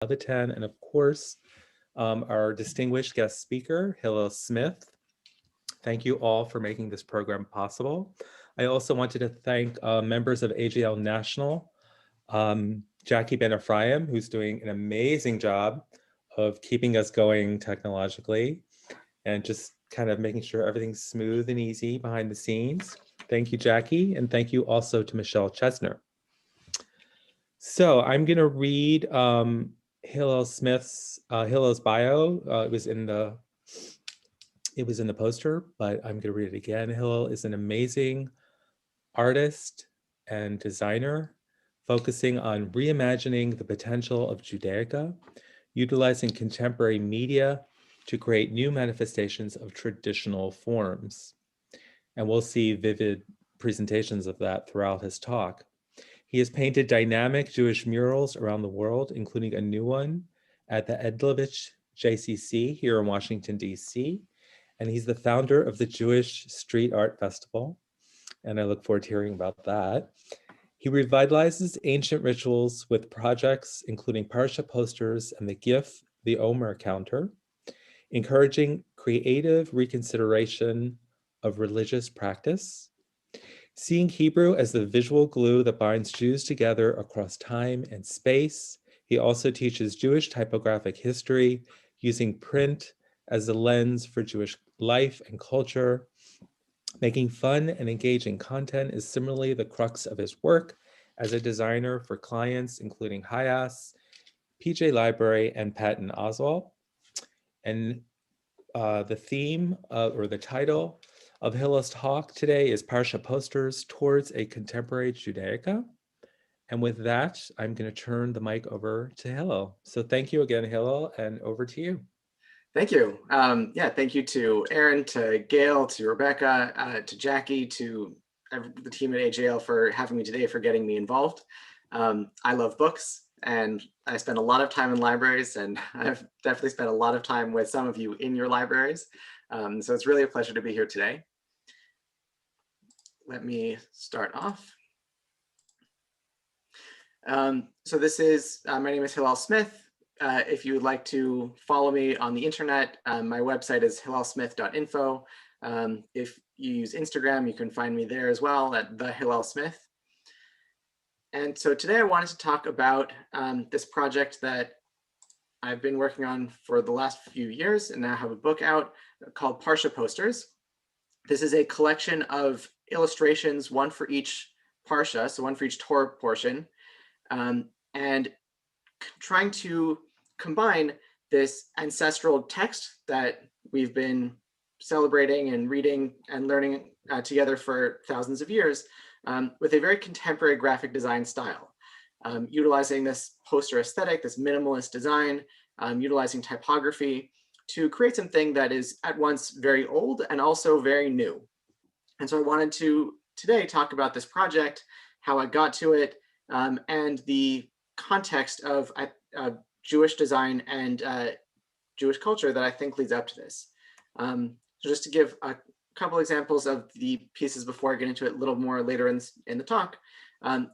Levitan, and of course, our distinguished guest speaker, Hillel Smith. Thank you all for making this program possible. I also wanted to thank members of AJL National, Jackie Ben Ephraim, who's doing an amazing job of keeping us going technologically and just kind of making sure everything's smooth and easy behind the scenes. Thank you, Jackie, and thank you also to Michelle Chesner. So I'm going to read Hillel Smith's Hillel's bio. It was in the poster, but I'm going to read it again. Hillel is an amazing artist and designer, focusing on reimagining the potential of Judaica, utilizing contemporary media to create new manifestations of traditional forms. And we'll see vivid presentations of that throughout his talk. He has painted dynamic Jewish murals around the world, including a new one at the Edlovich JCC here in Washington, D.C. And he's the founder of the Jewish Street Art Festival. And I look forward to hearing about that. He revitalizes ancient rituals with projects including Parsha posters and the GIF, the Omer counter, encouraging creative reconsideration of religious practice, seeing Hebrew as the visual glue that binds Jews together across time and space. He also teaches Jewish typographic history, using print as a lens for Jewish life and culture. Making fun and engaging content is similarly the crux of his work as a designer for clients, including Hayas, PJ Library, and Patton Oswalt. And the theme or the title of Hillel's talk today is Parsha Posters Towards a Contemporary Judaica. And with that, I'm going to turn the mic over to Hillel. So thank you again, Hillel, and over to you. Thank you. Thank you to Aaron, to Gail, to Rebecca, to Jackie, to the team at AJL for having me today, for getting me involved. I love books, and I spend a lot of time in libraries, and I've definitely spent a lot of time with some of you in your libraries. So it's really a pleasure to be here today. Let me start off. So this is, my name is Hillel Smith. If you would like to follow me on the internet, my website is hillelsmith.info. If you use Instagram, you can find me there as well at the Hillel Smith. And so today I wanted to talk about this project that I've been working on for the last few years, and now have a book out called Parsha Posters. This is a collection of illustrations, one for each Parsha, so one for each Torah portion, and trying to combine this ancestral text that we've been celebrating and reading and learning together for thousands of years with a very contemporary graphic design style, utilizing this poster aesthetic, this minimalist design, utilizing typography to create something that is at once very old and also very new. And so I wanted to today talk about this project, how I got to it, and the context of Jewish design and Jewish culture that I think leads up to this. So just to give a couple examples of the pieces before I get into it a little more later in the talk,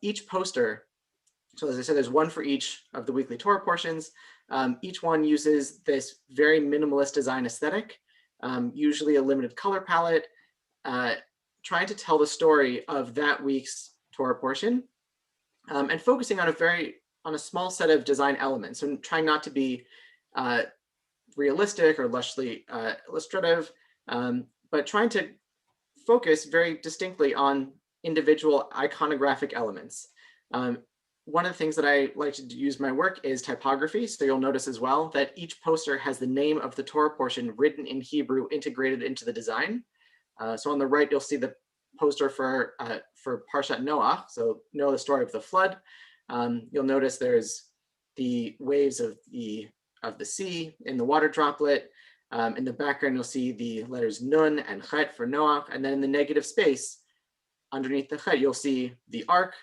each poster, so as I said, there's one for each of the weekly Torah portions. Each one uses this very minimalist design aesthetic, usually a limited color palette, trying to tell the story of that week's Torah portion, and focusing on a small set of design elements, and trying not to be realistic or lushly illustrative, but trying to focus very distinctly on individual iconographic elements. One of the things that I like to use in my work is typography. So you'll notice as well that each poster has the name of the Torah portion written in Hebrew integrated into the design. So on the right, you'll see the poster for Parshat Noach, so Noah, the story of the flood. You'll notice there's the waves of the sea in the water droplet. In the background, you'll see the letters Nun and Chet for Noach, and then in the negative space underneath the Chet, you'll see the ark.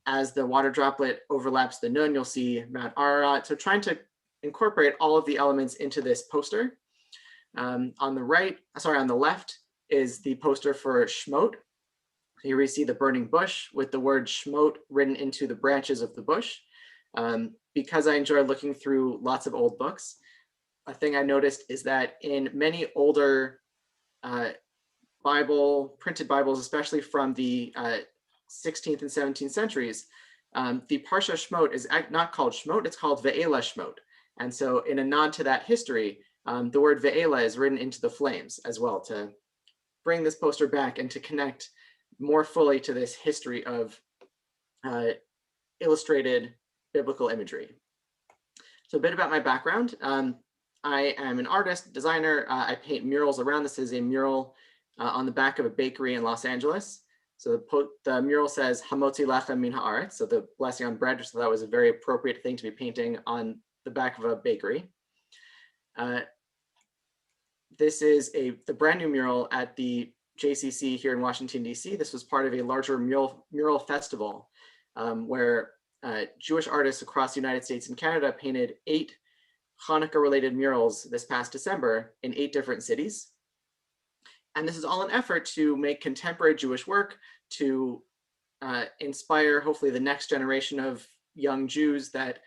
As the water droplet overlaps the Nun, you'll see Mount Ararat. So trying to incorporate all of the elements into this poster. On the left is the poster for Shmot. Here we see the burning bush with the word Shmot written into the branches of the bush. because I enjoy looking through lots of old books, a thing I noticed is that in many older printed Bibles, especially from the 16th and 17th centuries, the Parsha Shmot is not called Shmot, it's called Ve'ela Shmot. And so in a nod to that history, the word Ve'ela is written into the flames as well to bring this poster back and to connect more fully to this history of illustrated biblical imagery. So a bit about my background. I am an artist, designer. I paint murals around. This is a mural on the back of a bakery in Los Angeles. So the mural says Hamotzi Lechem Min Haaretz, so the blessing on bread. So that was a very appropriate thing to be painting on the back of a bakery. This is the brand new mural at the JCC here in Washington, D.C. This was part of a larger mural festival where Jewish artists across the United States and Canada painted 8 Hanukkah-related murals this past December in 8 different cities. And this is all an effort to make contemporary Jewish work, to inspire, hopefully, the next generation of young Jews that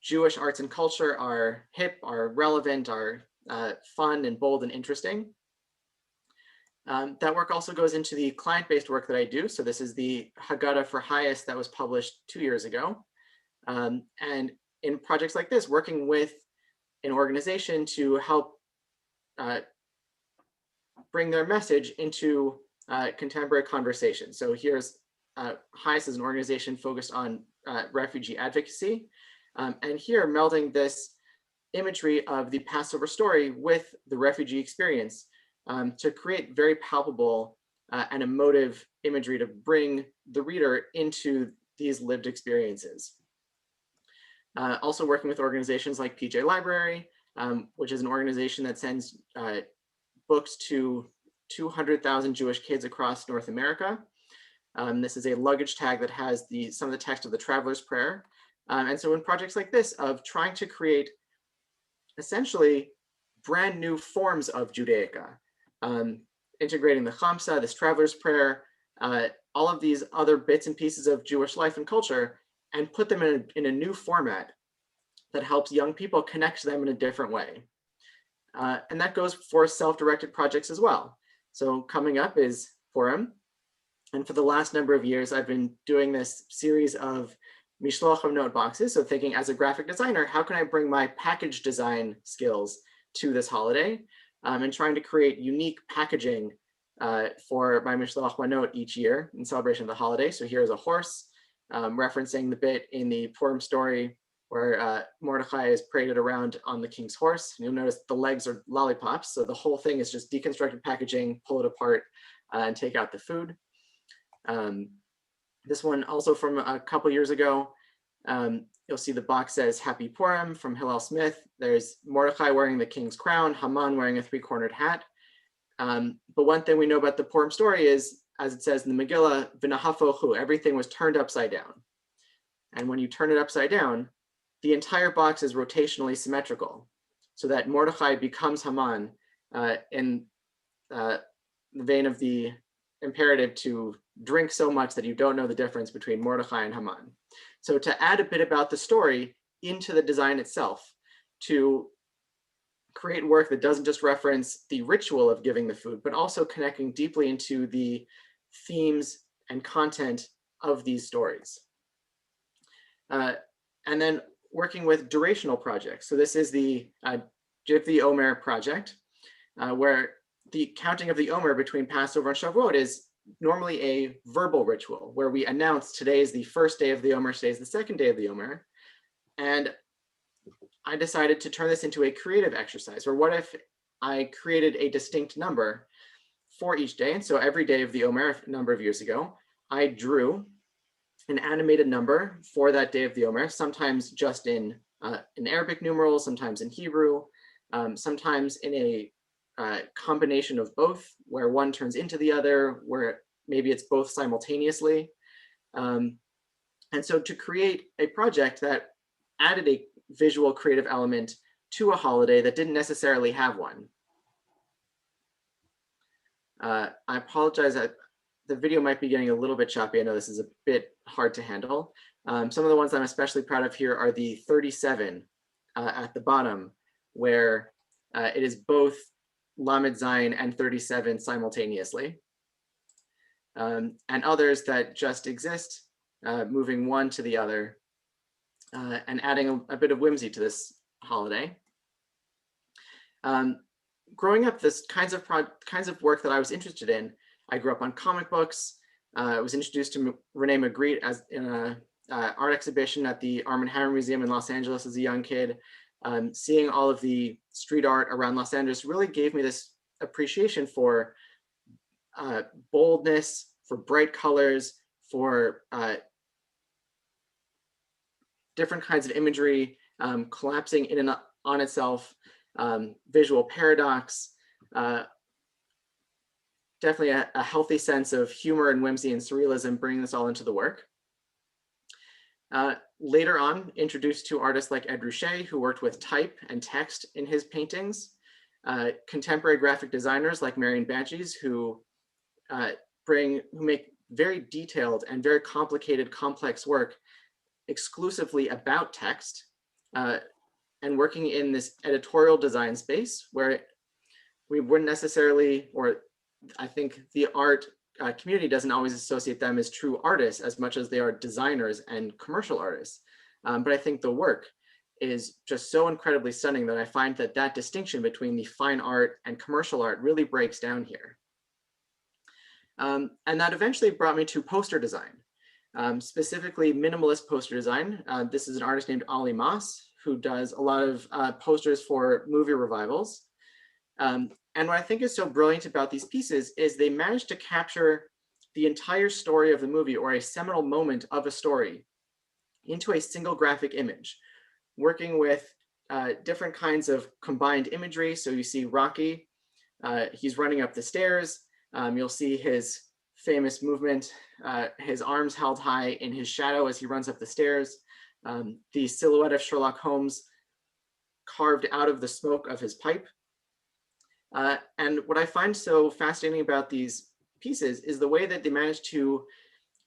Jewish arts and culture are hip, are relevant, are fun and bold and interesting. That work also goes into the client-based work that I do. So this is the Haggadah for Highest that was published 2 years ago. And in projects like this, working with an organization to help bring their message into contemporary conversation. So here's Highest is an organization focused on refugee advocacy. And here melding this imagery of the Passover story with the refugee experience to create very palpable and emotive imagery to bring the reader into these lived experiences. Also working with organizations like PJ Library, which is an organization that sends books to 200,000 Jewish kids across North America. This is a luggage tag that has some of the text of the Traveler's Prayer. And so in projects like this of trying to create essentially brand new forms of Judaica, integrating the Chamsa, this Traveler's Prayer, all of these other bits and pieces of Jewish life and culture, and put them in a new format that helps young people connect to them in a different way. And that goes for self-directed projects as well. So coming up is Purim. And for the last number of years, I've been doing this series of Mishloach note boxes. So thinking as a graphic designer, how can I bring my package design skills to this holiday? And trying to create unique packaging for my Mishloach note each year in celebration of the holiday. So here's a horse referencing the bit in the Purim story where Mordechai is paraded around on the king's horse. And you'll notice the legs are lollipops. So the whole thing is just deconstructed packaging, pull it apart and take out the food. This one also from a couple years ago, you'll see the box says Happy Purim from Hillel Smith. There's Mordechai wearing the king's crown, Haman wearing a 3-cornered hat. But one thing we know about the Purim story is, as it says in the Megillah, v'nahafochu, everything was turned upside down. And when you turn it upside down, the entire box is rotationally symmetrical, so that Mordechai becomes Haman in the vein of the imperative to drink so much that you don't know the difference between Mordechai and Haman. So to add a bit about the story into the design itself, to create work that doesn't just reference the ritual of giving the food, but also connecting deeply into the themes and content of these stories. And then working with durational projects. So this is the Jiv the Omer project, where the counting of the Omer between Passover and Shavuot is normally a verbal ritual where we announce today is the first day of the Omer, today is the second day of the Omer. And I decided to turn this into a creative exercise, or what if I created a distinct number for each day? And so every day of the Omer, a number of years ago, I drew an animated number for that day of the Omer, sometimes just in Arabic numerals, sometimes in Hebrew, sometimes in a combination of both, where one turns into the other, where maybe it's both simultaneously. And so to create a project that added a visual creative element to a holiday that didn't necessarily have one. I apologize, the video might be getting a little bit choppy. I know this is a bit hard to handle, Some of the ones I'm especially proud of here are the 37 at the bottom, where it is both Lamed Zayin and 37 simultaneously. And others that just exist, moving one to the other, and adding a bit of whimsy to this holiday. Growing up, this kinds of work that I was interested in. I grew up on comic books. I was introduced to Rene Magritte as in a art exhibition at the Arm & Hammer Museum in Los Angeles as a young kid. Seeing all of the street art around Los Angeles really gave me this appreciation for boldness, for bright colors, for different kinds of imagery, collapsing in and on itself, visual paradox, definitely a healthy sense of humor and whimsy and surrealism, bringing this all into the work. Later on, introduced to artists like Ed Ruscha, who worked with type and text in his paintings. Contemporary graphic designers like Marion Banshees, who make very detailed and very complicated, complex work exclusively about text, and working in this editorial design space where we wouldn't necessarily, or I think the art community doesn't always associate them as true artists as much as they are designers and commercial artists. But I think the work is just so incredibly stunning that I find that that distinction between the fine art and commercial art really breaks down here. And that eventually brought me to poster design, specifically minimalist poster design. This is an artist named Ali Moss, who does a lot of posters for movie revivals. And what I think is so brilliant about these pieces is they manage to capture the entire story of the movie or a seminal moment of a story into a single graphic image, working with different kinds of combined imagery. So you see Rocky, he's running up the stairs. You'll see his famous movement, his arms held high in his shadow as he runs up the stairs. The silhouette of Sherlock Holmes carved out of the smoke of his pipe. And what I find so fascinating about these pieces is the way that they manage to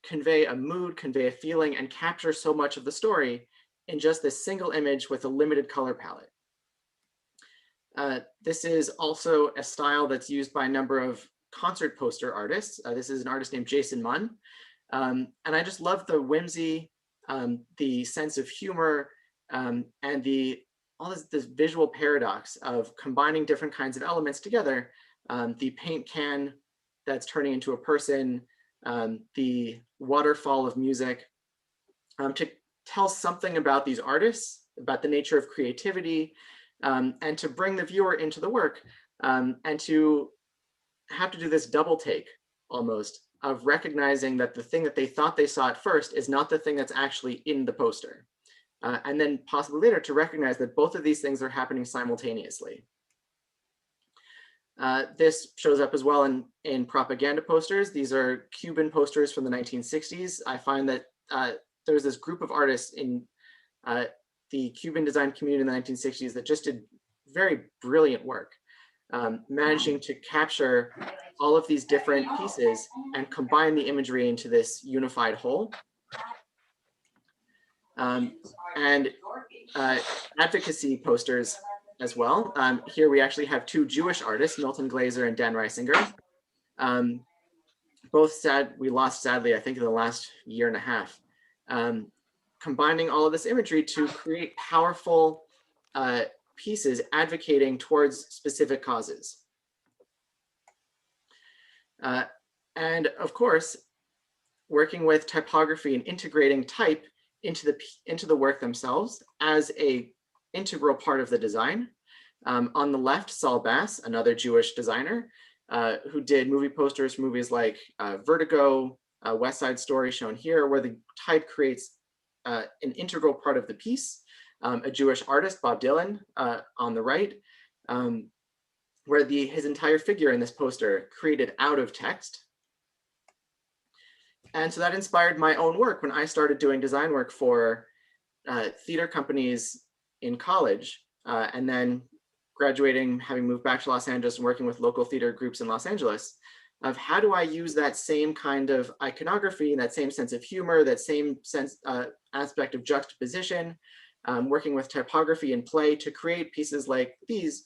convey a mood, convey a feeling, and capture so much of the story in just this single image with a limited color palette. This is also a style that's used by a number of concert poster artists. This is an artist named Jason Munn. And I just love the whimsy, the sense of humor, and all this visual paradox of combining different kinds of elements together. The paint can that's turning into a person, the waterfall of music, to tell something about these artists, about the nature of creativity, and to bring the viewer into the work, and to have to do this double take almost of recognizing that the thing that they thought they saw at first is not the thing that's actually in the poster. And then possibly later to recognize that both of these things are happening simultaneously. This shows up as well in propaganda posters. These are Cuban posters from the 1960s. I find that there was this group of artists in the Cuban design community in the 1960s that just did very brilliant work, managing to capture all of these different pieces and combine the imagery into this unified whole. And advocacy posters as well. Here we actually have two Jewish artists, Milton Glaser and Dan Reisinger. Both we lost sadly, I think in the last year and a half. Combining all of this imagery to create powerful pieces advocating towards specific causes. And of course, working with typography and integrating type into the work themselves as a integral part of the design. On the left, Saul Bass, another Jewish designer, who did movie posters for movies like Vertigo, West Side Story shown here, where the type creates an integral part of the piece. A Jewish artist, Bob Dylan, on the right, where his entire figure in this poster created out of text. And so that inspired my own work when I started doing design work for theater companies in college, and then graduating, having moved back to Los Angeles and working with local theater groups in Los Angeles. of how do I use that same kind of iconography and that same sense of humor, that same sense aspect of juxtaposition, working with typography and play to create pieces like these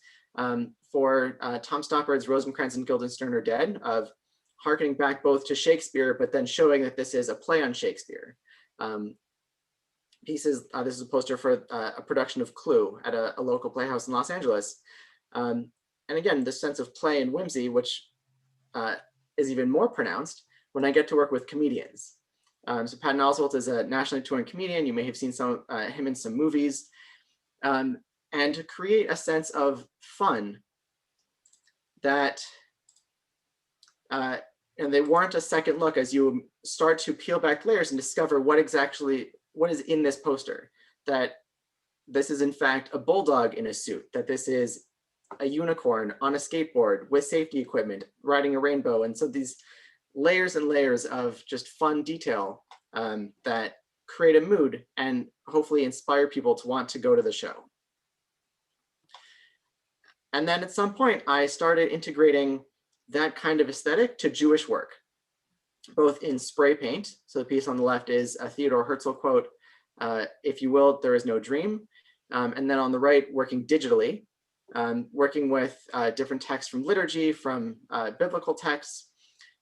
for Tom Stoppard's Rosencrantz and Guildenstern Are Dead, of harkening back both to Shakespeare, but then showing that this is a play on Shakespeare. Pieces, this is a poster for a production of Clue at a local playhouse in Los Angeles. And again, this sense of play and whimsy, which is even more pronounced when I get to work with comedians. So Patton Oswalt is a nationally touring comedian. You may have seen him in some movies. And to create a sense of fun that, and they warrant a second look as you start to peel back layers and discover what is in this poster. That this is in fact a bulldog in a suit, that this is a unicorn on a skateboard with safety equipment, riding a rainbow. And so these layers and layers of just fun detail that create a mood and hopefully inspire people to want to go to the show. And then at some point, I started integrating that kind of aesthetic to Jewish work, both in spray paint. So the piece on the left is a Theodore Herzl quote, "If you will, there is no dream." And then on the right, working digitally, working with different texts from liturgy, from biblical texts,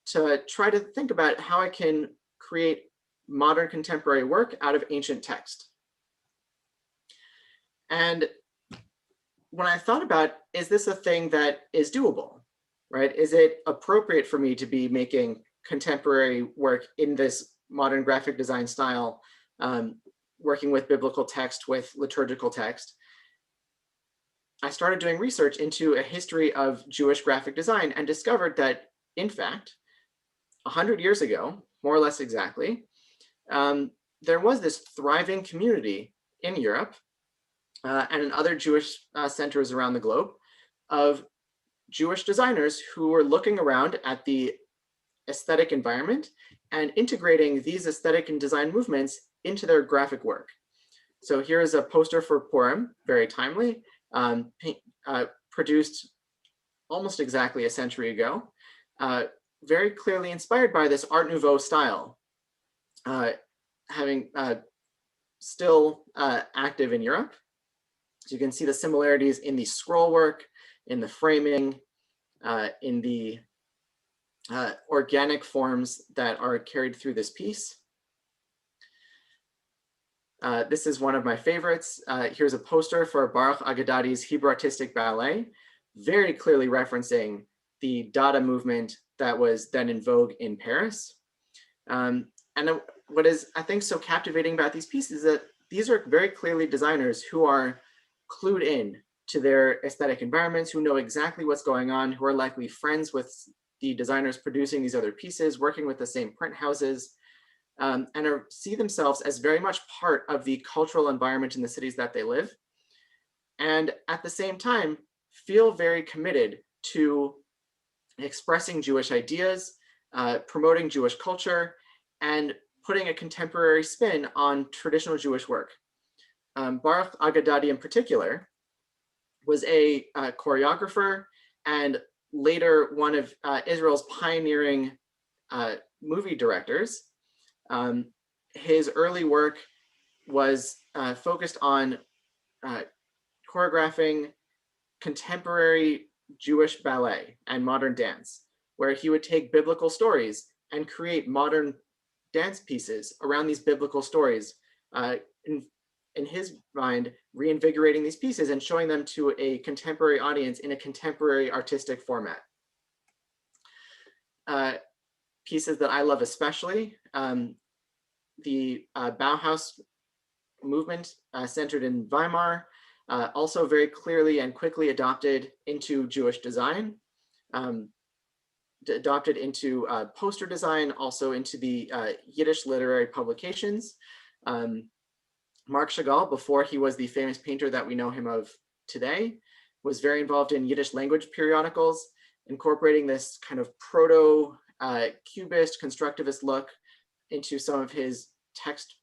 to try to think about how I can create modern contemporary work out of ancient text. And when I thought about, is this a thing that is doable, right? Is it appropriate for me to be making contemporary work in this modern graphic design style, working with biblical text, with liturgical text? I started doing research into a history of Jewish graphic design and discovered that, in fact, 100 years ago, more or less exactly, there was this thriving community in Europe and in other Jewish centers around the globe of Jewish designers who were looking around at the aesthetic environment and integrating these aesthetic and design movements into their graphic work. So here is a poster for Purim, very timely, produced almost exactly a century ago, very clearly inspired by this Art Nouveau style, having still active in Europe. So you can see the similarities in the scroll work, in the framing, in the organic forms that are carried through this piece. This is one of my favorites. Here's a poster for Baruch Agadadi's Hebrew Artistic Ballet, very clearly referencing the Dada movement that was then in vogue in Paris. And what is, I think, so captivating about these pieces is that these are very clearly designers who are clued in to their aesthetic environments, who know exactly what's going on, who are likely friends with the designers producing these other pieces, working with the same print houses, and see themselves as very much part of the cultural environment in the cities that they live. And at the same time, feel very committed to expressing Jewish ideas, promoting Jewish culture, and putting a contemporary spin on traditional Jewish work. Baruch Agadadi in particular was a choreographer and later one of Israel's pioneering movie directors. His early work was focused on choreographing contemporary Jewish ballet and modern dance, where he would take biblical stories and create modern dance pieces around these biblical stories, in his mind, reinvigorating these pieces and showing them to a contemporary audience in a contemporary artistic format. Pieces that I love especially, the Bauhaus movement centered in Weimar, also very clearly and quickly adopted into Jewish design, adopted into poster design, also into the Yiddish literary publications. Marc Chagall, before he was the famous painter that we know him of today, was very involved in Yiddish language periodicals, incorporating this kind of proto-cubist constructivist look into some of his text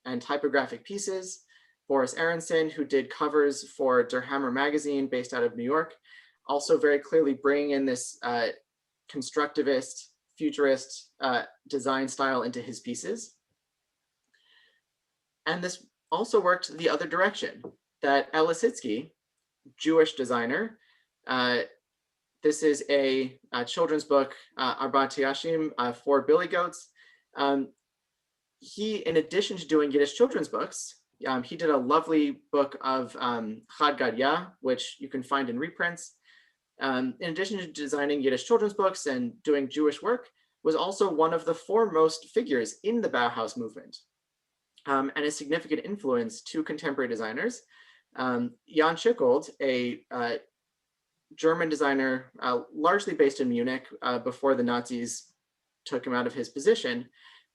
and typographic pieces. Boris Aronson, who did covers for Der Hammer magazine based out of New York, also very clearly bringing in this constructivist, futurist design style into his pieces. And this also worked the other direction, that Elisitsky, Jewish designer, this is a children's book, Arbat Yashim, for Billy Goats. He, in addition to doing Yiddish children's books, he did a lovely book of Chad Gadya, which you can find in reprints. In addition to designing Yiddish children's books and doing Jewish work, was also one of the foremost figures in the Bauhaus movement, and a significant influence to contemporary designers. Jan Schickold, a German designer, largely based in Munich before the Nazis took him out of his position,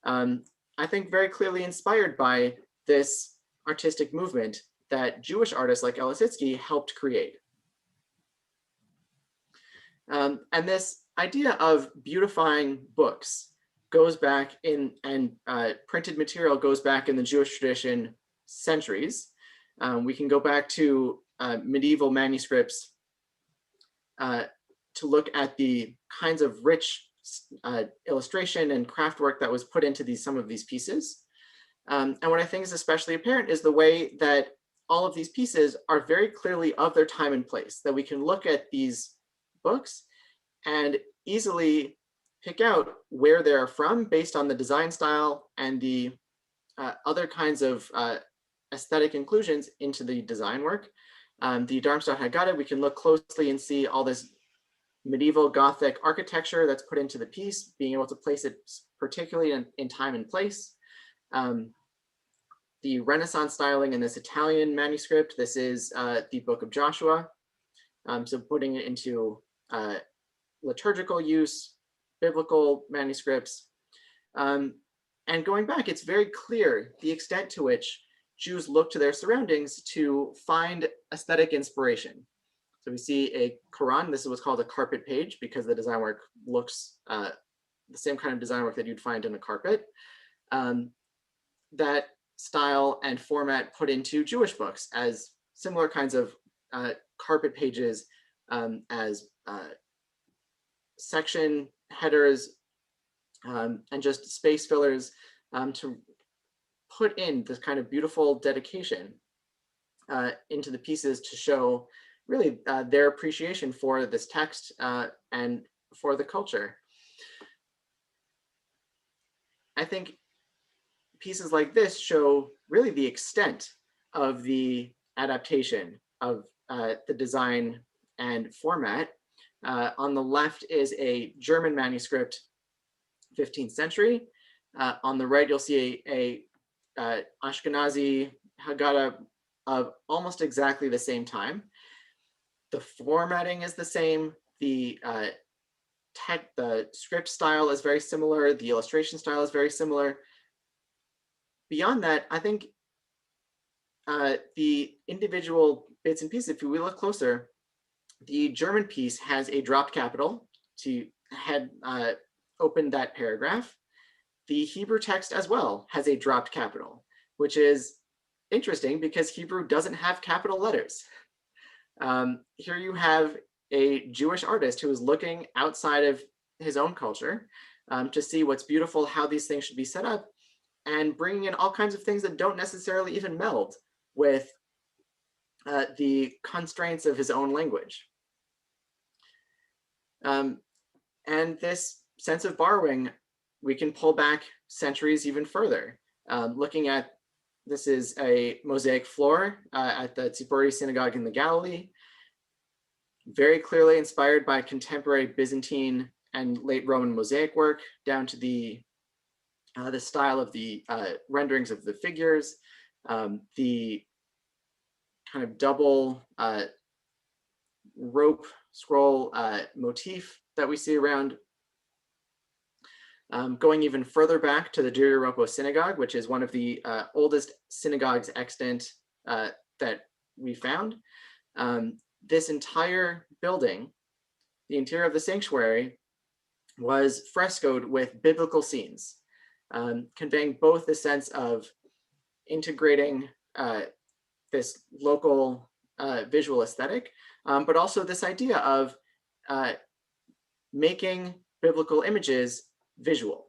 I think very clearly inspired by this artistic movement that Jewish artists like Elisitsky helped create. And this idea of beautifying books goes back in, and printed material goes back in the Jewish tradition centuries. We can go back to medieval manuscripts to look at the kinds of rich illustration and craft work that was put into some of these pieces. And what I think is especially apparent is the way that all of these pieces are very clearly of their time and place, that we can look at these books and easily pick out where they're from based on the design style and the other kinds of aesthetic inclusions into the design work. The Darmstadt Haggadah, we can look closely and see all this medieval Gothic architecture that's put into the piece, being able to place it particularly in time and place. The Renaissance styling in this Italian manuscript, this is the Book of Joshua. So putting it into liturgical use, biblical manuscripts. And going back, it's very clear the extent to which Jews look to their surroundings to find aesthetic inspiration. So we see a Quran, this is what's called a carpet page because the design work looks the same kind of design work that you'd find in a carpet. That style and format put into Jewish books as similar kinds of carpet pages, as section headers, and just space fillers to put in this kind of beautiful dedication into the pieces to show really their appreciation for this text and for the culture. I think pieces like this show really the extent of the adaptation of the design and format. On the left is a German manuscript, 15th century. On the right, you'll see a Ashkenazi Haggadah of almost exactly the same time. The formatting is the same. The script style is very similar. The illustration style is very similar. Beyond that, I think the individual bits and pieces, if we look closer, the German piece has a dropped capital to open that paragraph. The Hebrew text as well has a dropped capital, which is interesting because Hebrew doesn't have capital letters. Here you have a Jewish artist who is looking outside of his own culture to see what's beautiful, how these things should be set up, and bringing in all kinds of things that don't necessarily even meld with the constraints of his own language. And this sense of borrowing, we can pull back centuries even further. Looking at, this is a mosaic floor at the Tzipori Synagogue in the Galilee, very clearly inspired by contemporary Byzantine and late Roman mosaic work, down to the style of the renderings of the figures, the kind of double rope scroll motif that we see around. Going even further back to the Jeriropo Synagogue, which is one of the oldest synagogues extant that we found. This entire building, the interior of the sanctuary, was frescoed with biblical scenes, conveying both the sense of integrating this local visual aesthetic, but also this idea of making biblical images visual,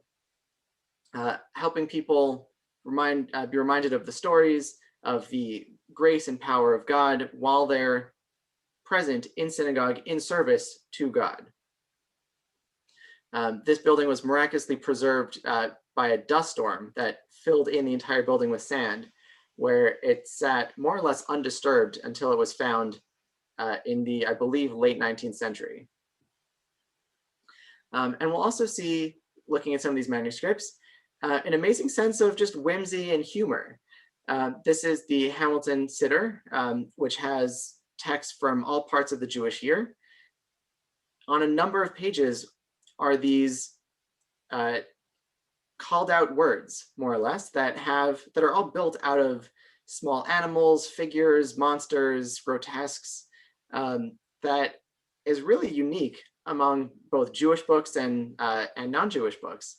helping people be reminded of the stories of the grace and power of God while they're present in synagogue in service to God. This building was miraculously preserved by a dust storm that filled in the entire building with sand, where it sat more or less undisturbed until it was found in the, I believe, late 19th century. And we'll also see, looking at some of these manuscripts, an amazing sense of just whimsy and humor. This is the Hamilton Siddur, which has text from all parts of the Jewish year. On a number of pages are these called out words, more or less, that are all built out of small animals, figures, monsters, grotesques, that is really unique among both Jewish books and non-Jewish books,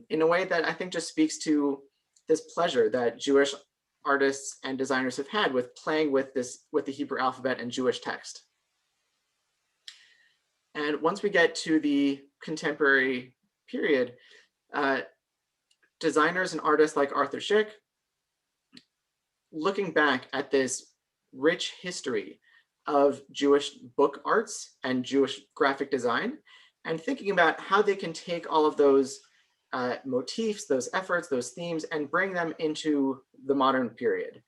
in a way that I think just speaks to this pleasure that Jewish artists and designers have had with playing with the Hebrew alphabet and Jewish text. And once we get to the contemporary period, designers and artists like Arthur Szyk, looking back at this rich history of Jewish book arts and Jewish graphic design, and thinking about how they can take all of those motifs, those efforts, those themes, and bring them into the modern period.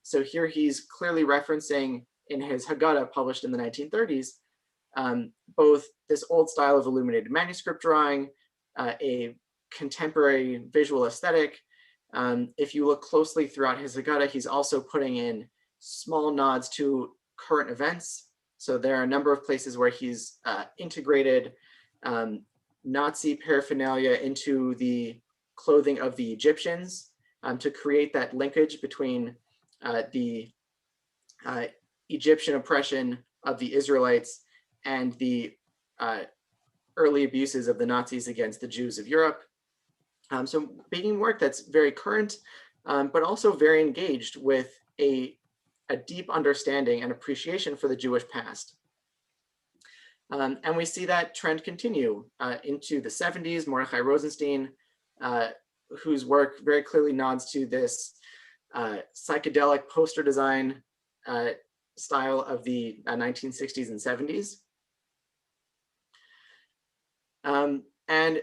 So here he's clearly referencing in his Haggadah published in the 1930s, both this old style of illuminated manuscript drawing, a contemporary visual aesthetic. If you look closely throughout his Haggadah, he's also putting in small nods to current events. So there are a number of places where he's integrated Nazi paraphernalia into the clothing of the Egyptians to create that linkage between the Egyptian oppression of the Israelites and the early abuses of the Nazis against the Jews of Europe. So making work that's very current, but also very engaged with a deep understanding and appreciation for the Jewish past. And we see that trend continue into the 70s. Mordechai Rosenstein, whose work very clearly nods to this psychedelic poster design style of the 1960s and 70s. And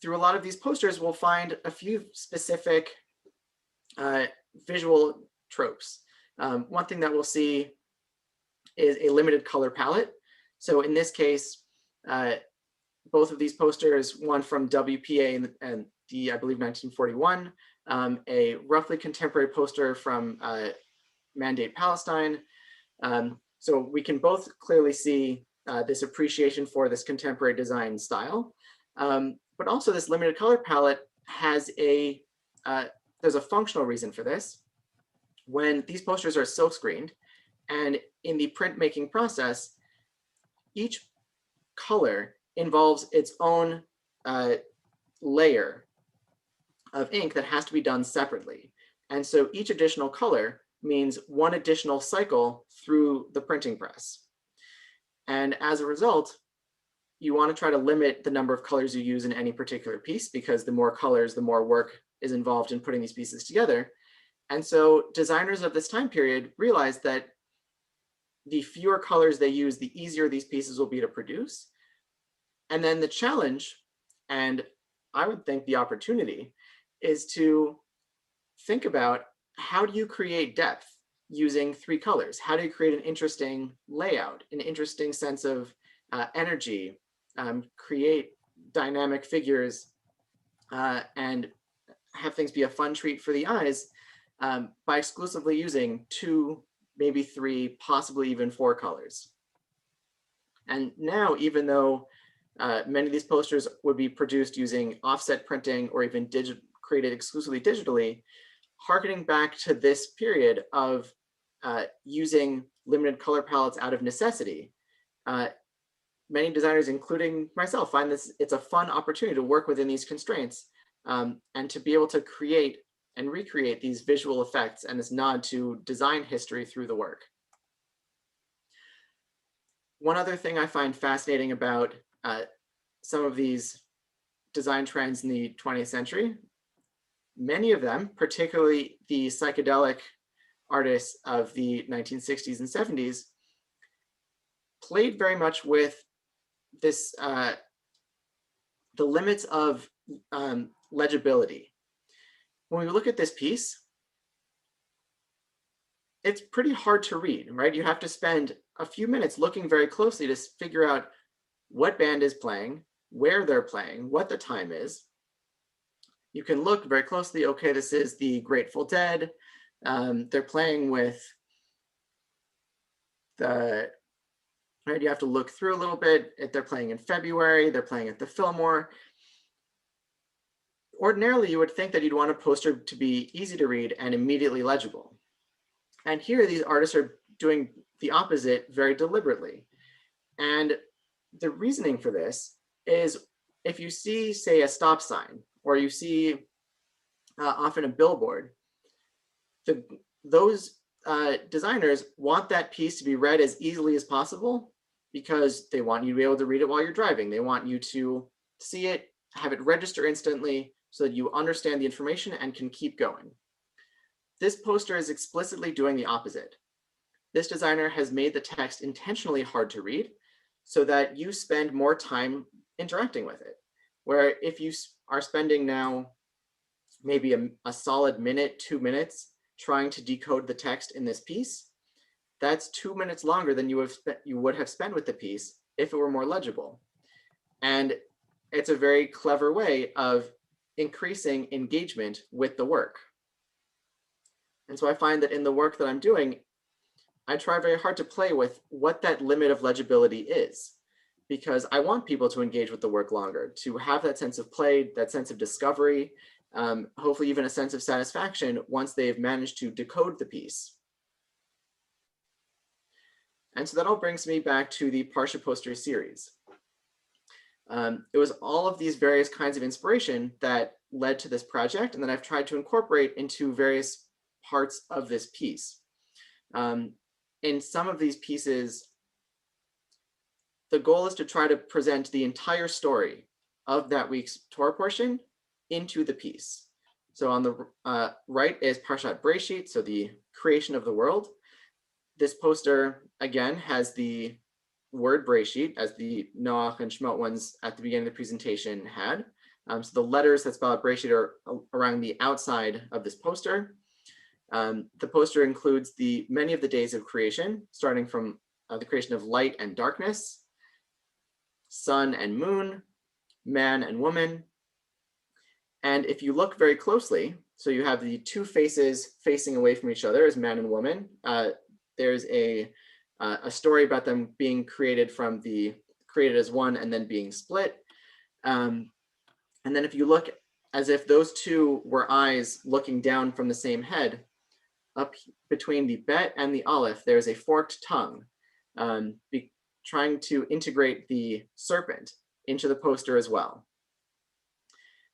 through a lot of these posters, we'll find a few specific visual tropes. One thing that we'll see is a limited color palette. So in this case, both of these posters, one from WPA and the, I believe, 1941, a roughly contemporary poster from Mandate Palestine. So we can both clearly see this appreciation for this contemporary design style. But also this limited color palette has there's a functional reason for this. When these posters are silk screened and in the printmaking process, each color involves its own layer of ink that has to be done separately. And so each additional color means one additional cycle through the printing press. And as a result, you want to try to limit the number of colors you use in any particular piece, because the more colors, the more work is involved in putting these pieces together. And so designers of this time period realized that the fewer colors they use, the easier these pieces will be to produce. And then the challenge, and I would think the opportunity, is to think about how do you create depth using three colors? How do you create an interesting layout, an interesting sense of energy, create dynamic figures, and have things be a fun treat for the eyes by exclusively using two, maybe three, possibly even four colors. And now, even though many of these posters would be produced using offset printing or even created exclusively digitally, harkening back to this period of using limited color palettes out of necessity, many designers, including myself, find it's a fun opportunity to work within these constraints and to be able to create and recreate these visual effects and this nod to design history through the work. One other thing I find fascinating about some of these design trends in the 20th century, many of them, particularly the psychedelic artists of the 1960s and 70s, played very much with this the limits of legibility. When we look at this piece, it's pretty hard to read, right? You have to spend a few minutes looking very closely to figure out what band is playing, where they're playing, what the time is. You can look very closely. Okay, this is the Grateful Dead. They're playing with the, right? You have to look through a little bit. If they're playing in February, they're playing at the Fillmore. Ordinarily, you would think that you'd want a poster to be easy to read and immediately legible. And here, these artists are doing the opposite very deliberately. And the reasoning for this is if you see, say, a stop sign, or you see often a billboard, those designers want that piece to be read as easily as possible because they want you to be able to read it while you're driving. They want you to see it, have it register instantly so that you understand the information and can keep going. This poster is explicitly doing the opposite. This designer has made the text intentionally hard to read so that you spend more time interacting with it. Where if you are spending now maybe a solid minute, 2 minutes trying to decode the text in this piece, that's 2 minutes longer than you would have spent with the piece if it were more legible. And it's a very clever way of increasing engagement with the work. And so I find that in the work that I'm doing, I try very hard to play with what that limit of legibility is, because I want people to engage with the work longer, to have that sense of play, that sense of discovery, hopefully even a sense of satisfaction once they've managed to decode the piece. And so that all brings me back to the Parsha poster series. It was all of these various kinds of inspiration that led to this project, and that I've tried to incorporate into various parts of this piece. In some of these pieces, the goal is to try to present the entire story of that week's Torah portion into the piece. So on the right is Parshat Breshit, so the creation of the world. This poster, again, has the word Breshit, as the Noach and Shemot ones at the beginning of the presentation had. So the letters that spell out Breshit are around the outside of this poster. The poster includes many of the days of creation, starting from the creation of light and darkness, sun and moon, man and woman. And if you look very closely, so you have the two faces facing away from each other as man and woman. There's a story about them being created as one and then being split. And then if you look as if those two were eyes looking down from the same head, up between the bet and the aleph, there's a forked tongue, trying to integrate the serpent into the poster as well.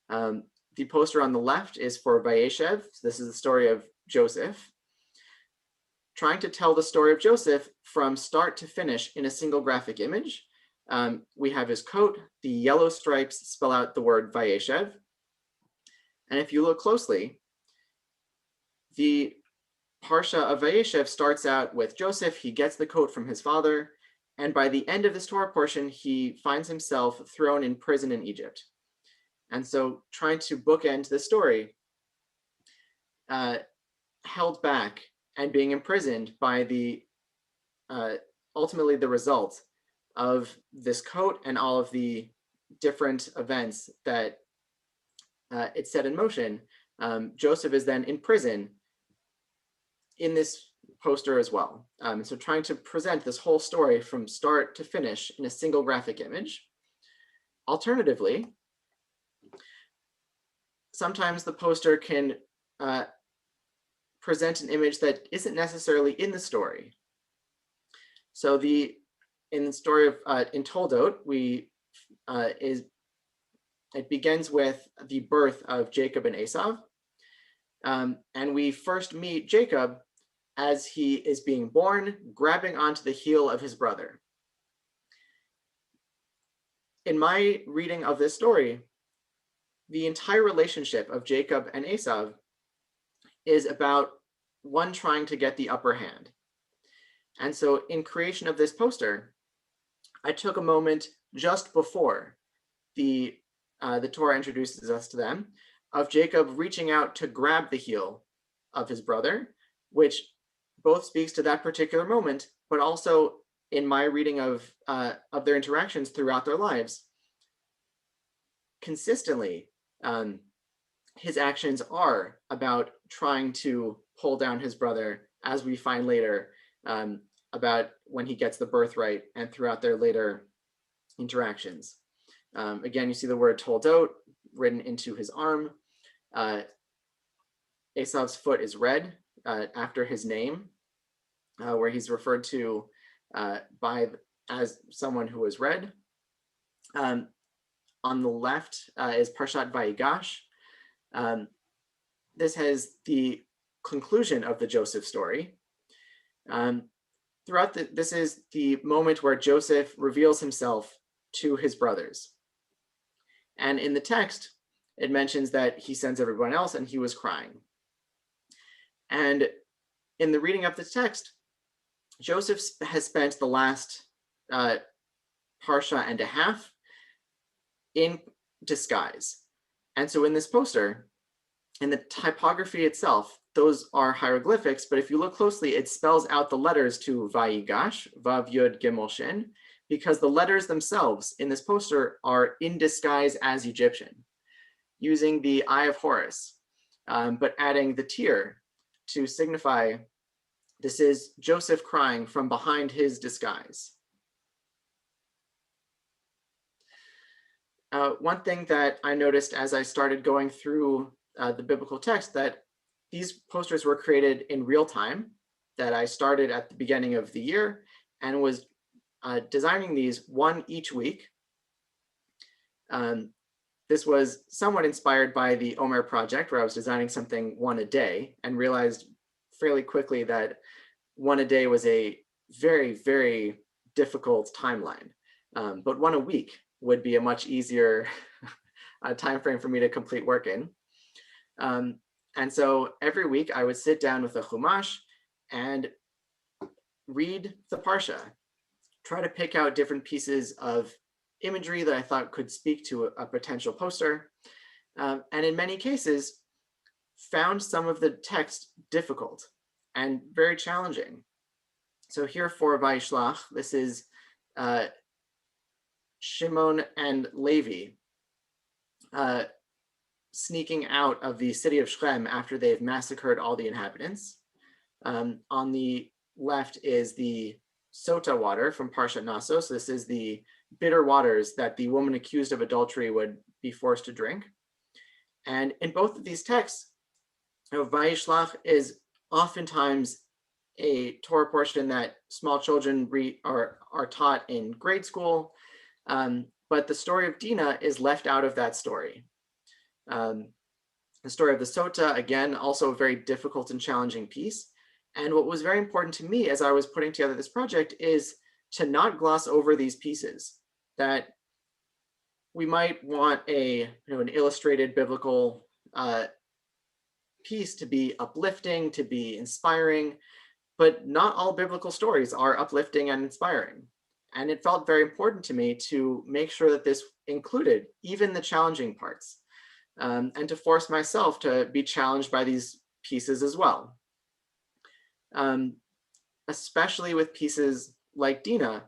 The poster on the left is for Vayeshev. So this is the story of Joseph, trying to tell the story of Joseph from start to finish in a single graphic image. We have his coat. The yellow stripes spell out the word Vayeshev. And if you look closely, the Parsha of Vayeshev starts out with Joseph. He gets the coat from his father. And by the end of this Torah portion, he finds himself thrown in prison in Egypt. And so trying to bookend the story, held back and being imprisoned by ultimately the result of this coat and all of the different events that it set in motion. Joseph is then in prison in this poster as well. So trying to present this whole story from start to finish in a single graphic image. Alternatively, sometimes the poster can present an image that isn't necessarily in the story. So in the story of in Toldot, it begins with the birth of Jacob and Esau, and we first meet Jacob as he is being born, grabbing onto the heel of his brother. in my reading of this story, the entire relationship of Jacob and Esau is about one trying to get the upper hand. And so in creation of this poster, I took a moment just before the Torah introduces us to them, of Jacob reaching out to grab the heel of his brother, which both speaks to that particular moment, but also in my reading of their interactions throughout their lives, consistently, his actions are about trying to pull down his brother, as we find later, about when he gets the birthright and throughout their later interactions. Again, you see the word toldot written into his arm. Esau's foot is red after his name, where he's referred to as someone who is red. On the left is Parshat Vayigash. This has the conclusion of the Joseph story. This is the moment where Joseph reveals himself to his brothers. And in the text, it mentions that he sends everyone else and he was crying. And in the reading of the text, Joseph has spent the last parsha and a half in disguise. And so in this poster, in the typography itself, those are hieroglyphics, but if you look closely, it spells out the letters to Vayigash, Vav Yud Gimel Shin, because the letters themselves in this poster are in disguise as Egyptian, using the Eye of Horus, but adding the tear to signify this is Joseph crying from behind his disguise. One thing that I noticed as I started going through the biblical text, that these posters were created in real time, that I started at the beginning of the year and was designing these one each week. This was somewhat inspired by the Omer project, where I was designing something one a day and realized fairly quickly that one a day was a very, very difficult timeline. But one a week would be a much easier time frame for me to complete work in. And so every week I would sit down with a Chumash and read the Parsha, try to pick out different pieces of imagery that I thought could speak to a potential poster. And in many cases, found some of the text difficult and very challenging. So here for Vayishlach, this is Shimon and Levi sneaking out of the city of Shechem after they've massacred all the inhabitants. On the left is the Sota water from Parshat Naso. So this is the bitter waters that the woman accused of adultery would be forced to drink. And in both of these texts, Vayishlach is oftentimes a Torah portion that small children are taught in grade school, but the story of Dinah is left out of that story. The story of the Sota, again, also a very difficult and challenging piece. And what was very important to me as I was putting together this project is to not gloss over these pieces, that we might want an illustrated biblical piece to be uplifting, to be inspiring, but not all biblical stories are uplifting and inspiring. And it felt very important to me to make sure that this included even the challenging parts, and to force myself to be challenged by these pieces as well. Especially with pieces like Dinah,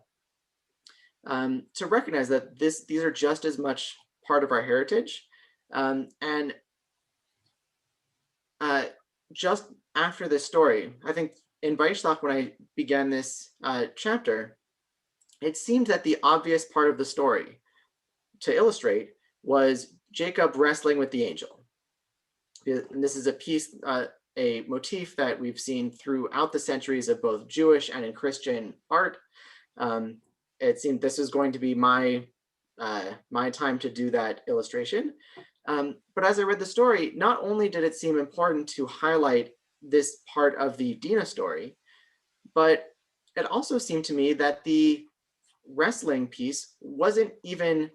to recognize that these are just as much part of our heritage. And just after this story, I think in Vayishlach, when I began this chapter, it seemed that the obvious part of the story to illustrate was Jacob wrestling with the angel. And this is a piece, a motif that we've seen throughout the centuries of both Jewish and in Christian art. It seemed this was going to be my time to do that illustration. But as I read the story, not only did it seem important to highlight this part of the Dinah story, but it also seemed to me that the wrestling piece wasn't even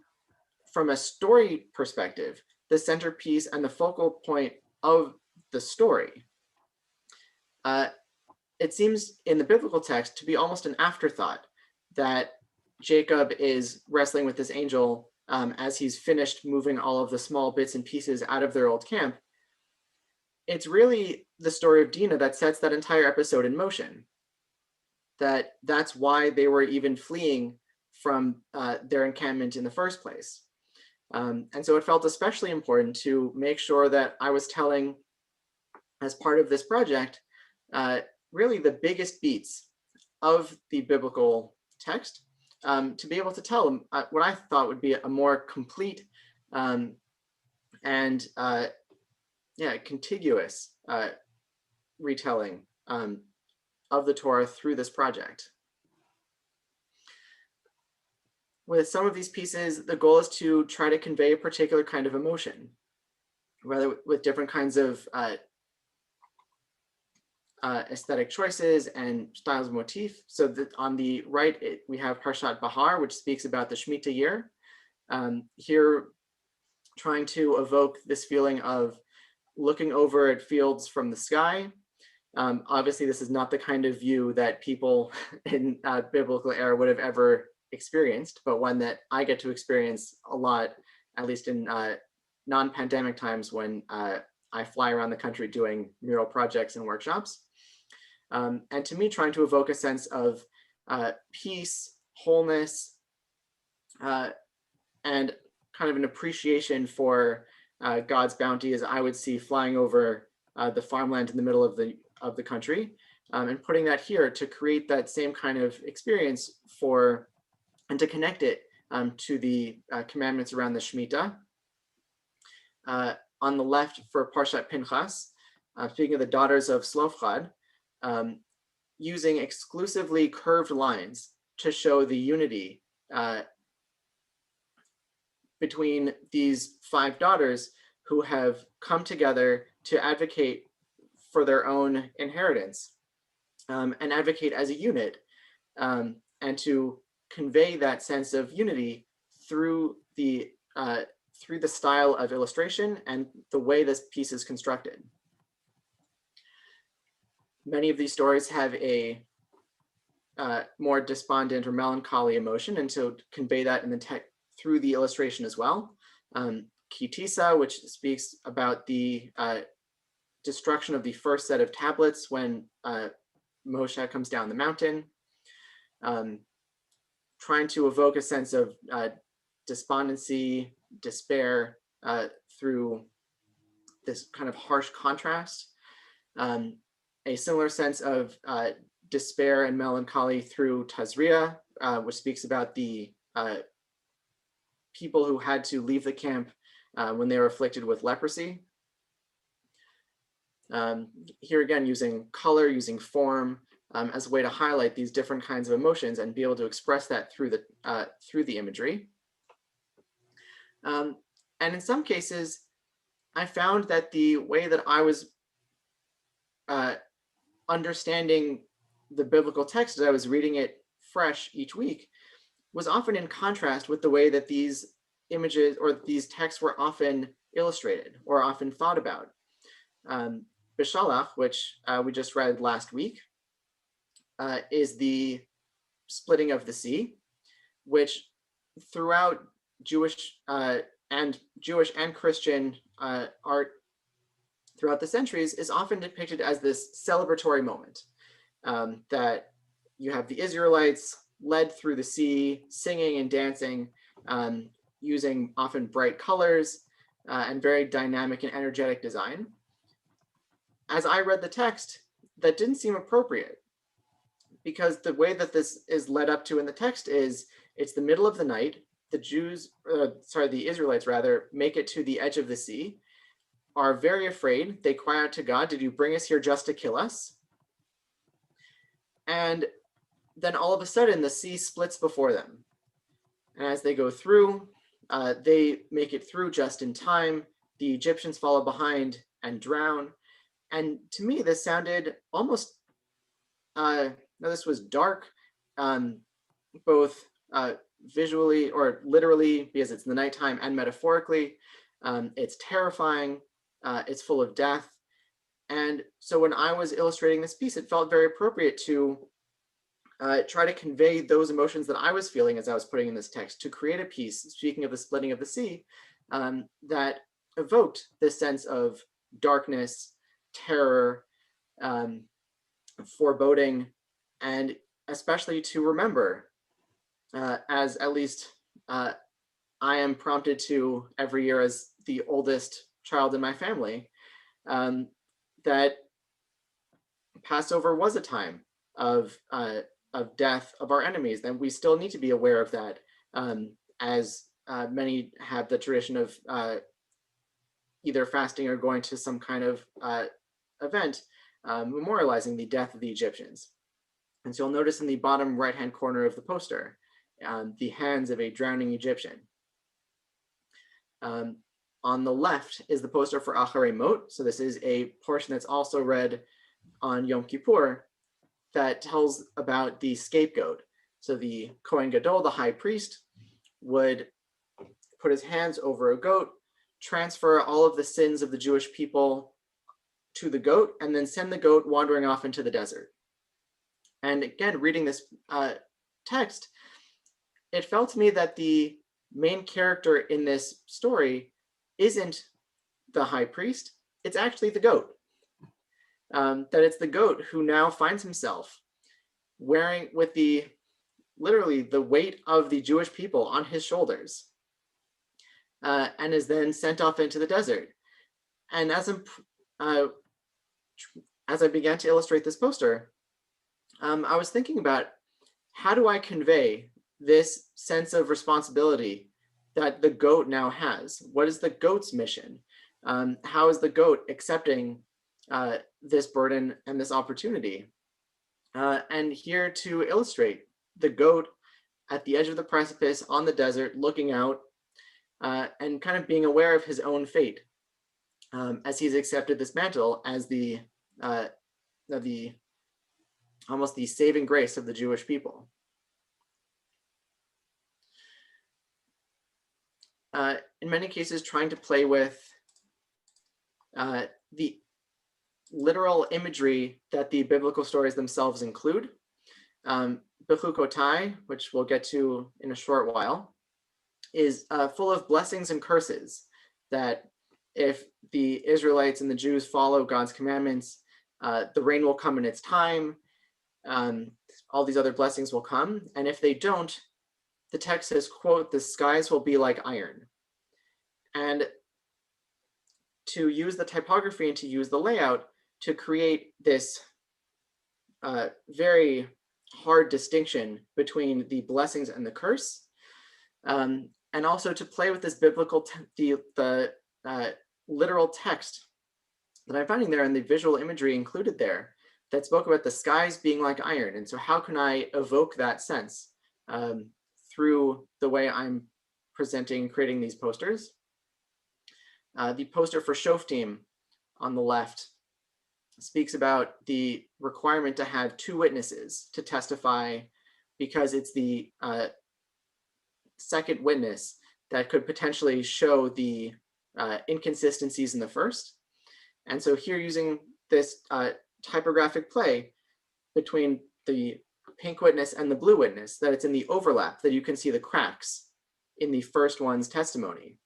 from a story perspective, the centerpiece and the focal point of the story, it seems in the biblical text to be almost an afterthought that Jacob is wrestling with this angel as he's finished moving all of the small bits and pieces out of their old camp. It's really the story of Dinah that sets that entire episode in motion. That's why they were even fleeing from their encampment in the first place. And so it felt especially important to make sure that I was telling, as part of this project, really the biggest beats of the biblical text, to be able to tell them what I thought would be a more complete and contiguous retelling of the Torah through this project. With some of these pieces, the goal is to try to convey a particular kind of emotion, whether with different kinds of aesthetic choices and styles of motif. So that on the right, we have Parshat Bahar, which speaks about the Shemitah year. Here, trying to evoke this feeling of looking over at fields from the sky. Obviously, this is not the kind of view that people in biblical era would have ever experienced, but one that I get to experience a lot, at least in non-pandemic times when I fly around the country doing mural projects and workshops. And to me, trying to evoke a sense of peace, wholeness, and kind of an appreciation for God's bounty, as I would see flying over the farmland in the middle of the country, and putting that here to create that same kind of experience and to connect it to the commandments around the Shemitah. On the left for Parshat Pinchas, speaking of the daughters of Slofchad, using exclusively curved lines to show the unity between these 5 daughters who have come together to advocate for their own inheritance and advocate as a unit, and to convey that sense of unity through the style of illustration and the way this piece is constructed. Many of these stories have a more despondent or melancholy emotion, and to convey that in the text through the illustration as well. Kitisa, which speaks about the destruction of the first set of tablets when Moshe comes down the mountain, trying to evoke a sense of despondency, despair through this kind of harsh contrast. A similar sense of despair and melancholy through Tazria, which speaks about the people who had to leave the camp when they were afflicted with leprosy. Here again, using color, using form as a way to highlight these different kinds of emotions and be able to express that through the imagery. And in some cases, I found that the way that I was understanding the biblical text as I was reading it fresh each week was often in contrast with the way that these images or these texts were often illustrated or often thought about. Bishalach, which we just read last week, is the splitting of the sea, which throughout Jewish and Christian art throughout the centuries is often depicted as this celebratory moment, that you have the Israelites led through the sea, singing and dancing, using often bright colors and very dynamic and energetic design. As I read the text, that didn't seem appropriate, because the way that this is led up to in the text is it's the middle of the night. The Israelites rather, make it to the edge of the sea, are very afraid. They cry out to God, "Did you bring us here just to kill us?" And then all of a sudden the sea splits before them. And as they go through, they make it through just in time. The Egyptians follow behind and drown. And to me, this sounded almost, this was dark, both visually or literally, because it's in the nighttime, and metaphorically. It's terrifying. It's full of death. And so when I was illustrating this piece, it felt very appropriate to try to convey those emotions that I was feeling as I was putting in this text, to create a piece, speaking of the splitting of the sea, that evoked this sense of darkness, terror, um, foreboding, and especially to remember, as at least I am prompted to every year as the oldest child in my family, that Passover was a time of death of our enemies, and we still need to be aware of that, as many have the tradition of either fasting or going to some kind of event memorializing the death of the Egyptians. And so you'll notice in the bottom right-hand corner of the poster, the hands of a drowning Egyptian. On the left is the poster for Acharei Mot. So this is a portion that's also read on Yom Kippur that tells about the scapegoat. So the Kohen Gadol, the high priest, would put his hands over a goat, transfer all of the sins of the Jewish people to the goat, and then send the goat wandering off into the desert. And again, reading this text, it felt to me that the main character in this story isn't the high priest, it's actually the goat. That it's the goat who now finds himself wearing, with literally the weight of the Jewish people on his shoulders, and is then sent off into the desert. And as I began to illustrate this poster, I was thinking about, how do I convey this sense of responsibility that the goat now has? What is the goat's mission? How is the goat accepting this burden and this opportunity? And here to illustrate the goat at the edge of the precipice on the desert, looking out and kind of being aware of his own fate, as he's accepted this mantle as the almost the saving grace of the Jewish people. In many cases, trying to play with the literal imagery that the biblical stories themselves include. Bechukotai, which we'll get to in a short while, is full of blessings and curses, that if the Israelites and the Jews follow God's commandments, the rain will come in its time, all these other blessings will come, and if they don't, the text says, quote, "the skies will be like iron." And to use the typography and to use the layout to create this very hard distinction between the blessings and the curse, and also to play with this biblical, the literal text that I'm finding there and the visual imagery included there that spoke about the skies being like iron. And so how can I evoke that sense through the way I'm presenting and creating these posters? The poster for Shoftim on the left speaks about the requirement to have two witnesses to testify, because it's the second witness that could potentially show the inconsistencies in the first. And so here, using this typographic play between the pink witness and the blue witness, that it's in the overlap that you can see the cracks in the first one's testimony.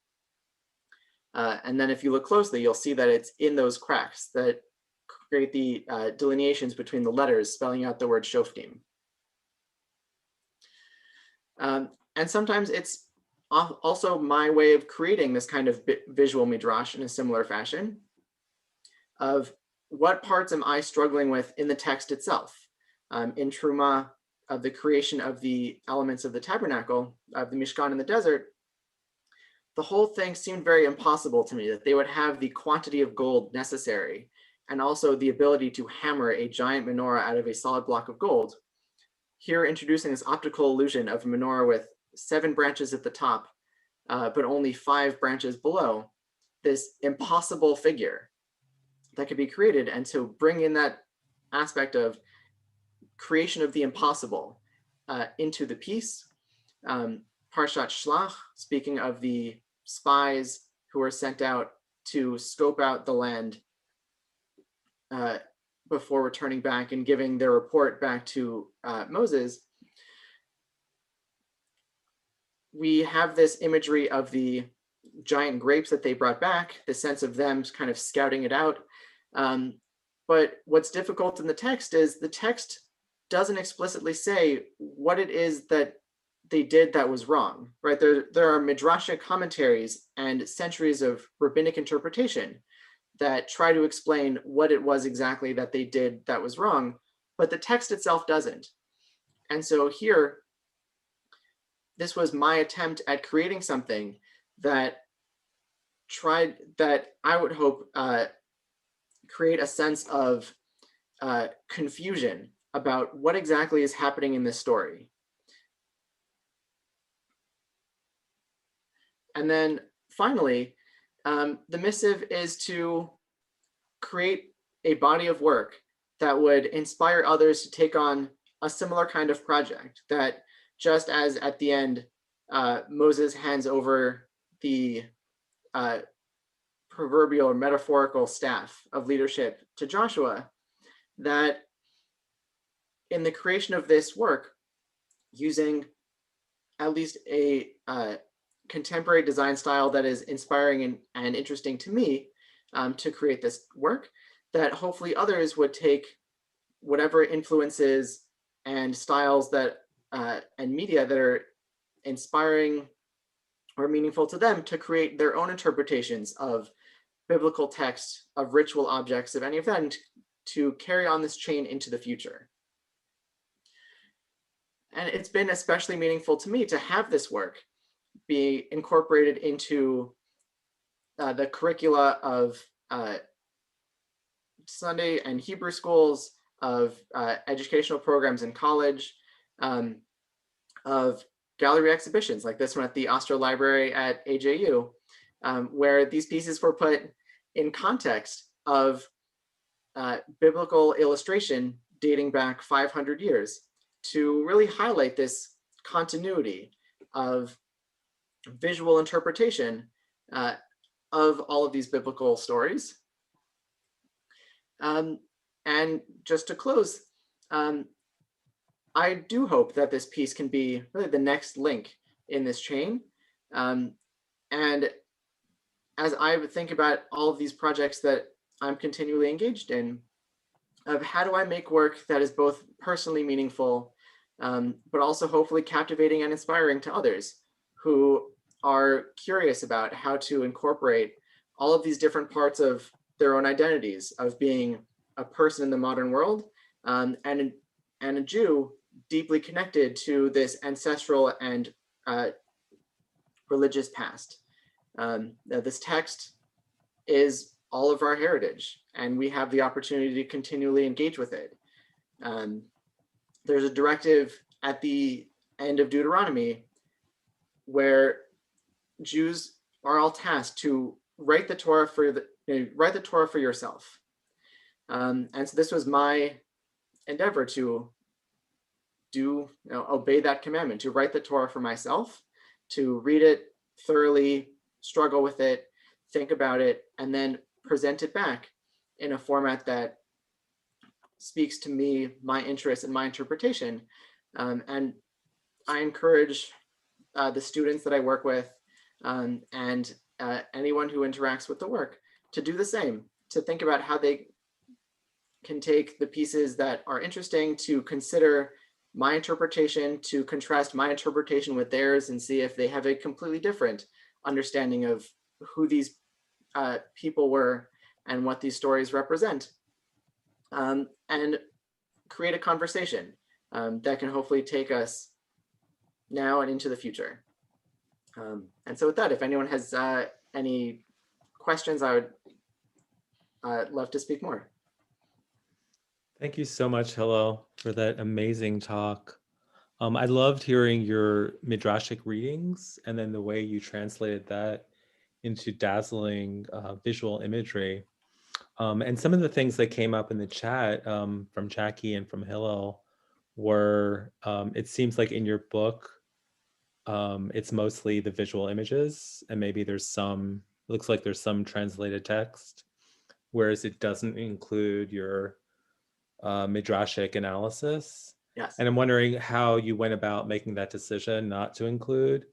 And then if you look closely, you'll see that it's in those cracks that create the delineations between the letters spelling out the word Shoftim. And sometimes it's also my way of creating this kind of visual midrash in a similar fashion, of what parts am I struggling with in the text itself. In Truma, of the creation of the elements of the tabernacle, of the Mishkan in the desert, the whole thing seemed very impossible to me, that they would have the quantity of gold necessary and also the ability to hammer a giant menorah out of a solid block of gold. Here, introducing this optical illusion of a menorah with 7 branches at the top, but only 5 branches below, this impossible figure that could be created. And to bring in that aspect of creation of the impossible into the piece, Parshat Shlach, speaking of the spies who were sent out to scope out the land before returning back and giving their report back to Moses. We have this imagery of the giant grapes that they brought back, the sense of them kind of scouting it out. But what's difficult in the text is the text doesn't explicitly say what it is that they did that was wrong, right? There are midrashic commentaries and centuries of rabbinic interpretation that try to explain what it was exactly that they did that was wrong, but the text itself doesn't. And so here, this was my attempt at creating something that I would hope create a sense of confusion about what exactly is happening in this story. And then finally, the missive is to create a body of work that would inspire others to take on a similar kind of project, that just as at the end, Moses hands over the proverbial or metaphorical staff of leadership to Joshua, that in the creation of this work, using at least a contemporary design style that is inspiring and interesting to me to create this work, that hopefully others would take whatever influences and styles that and media that are inspiring or meaningful to them to create their own interpretations of biblical text, of ritual objects, of any of that, and to carry on this chain into the future. And it's been especially meaningful to me to have this work be incorporated into the curricula of Sunday and Hebrew schools, of educational programs in college, of gallery exhibitions like this one at the Ostro Library at AJU, where these pieces were put in context of biblical illustration dating back 500 years to really highlight this continuity of visual interpretation of all of these biblical stories. And just to close, I do hope that this piece can be really the next link in this chain. And as I would think about all of these projects that I'm continually engaged in, of how do I make work that is both personally meaningful, but also hopefully captivating and inspiring to others who are curious about how to incorporate all of these different parts of their own identities, of being a person in the modern world, and a Jew deeply connected to this ancestral and religious past. This text is all of our heritage, and we have the opportunity to continually engage with it. There's a directive at the end of Deuteronomy where Jews are all tasked to write the Torah for yourself. And so this was my endeavor to obey that commandment, to write the Torah for myself, to read it thoroughly, struggle with it, think about it, and then present it back in a format that speaks to me, my interest, and my interpretation. And I encourage the students that I work with and anyone who interacts with the work to do the same, to think about how they can take the pieces that are interesting, to consider my interpretation, to contrast my interpretation with theirs and see if they have a completely different understanding of who these people were and what these stories represent, and create a conversation that can hopefully take us now and into the future. And so with that, if anyone has any questions, I would love to speak more. Thank you so much, Hillel, for that amazing talk. I loved hearing your midrashic readings and then the way you translated that into dazzling visual imagery. And some of the things that came up in the chat from Jackie and from Hillel were, it seems like in your book, It's mostly the visual images, and maybe there's some, looks like there's some translated text, whereas it doesn't include your midrashic analysis. Yes. And I'm wondering how you went about making that decision not to include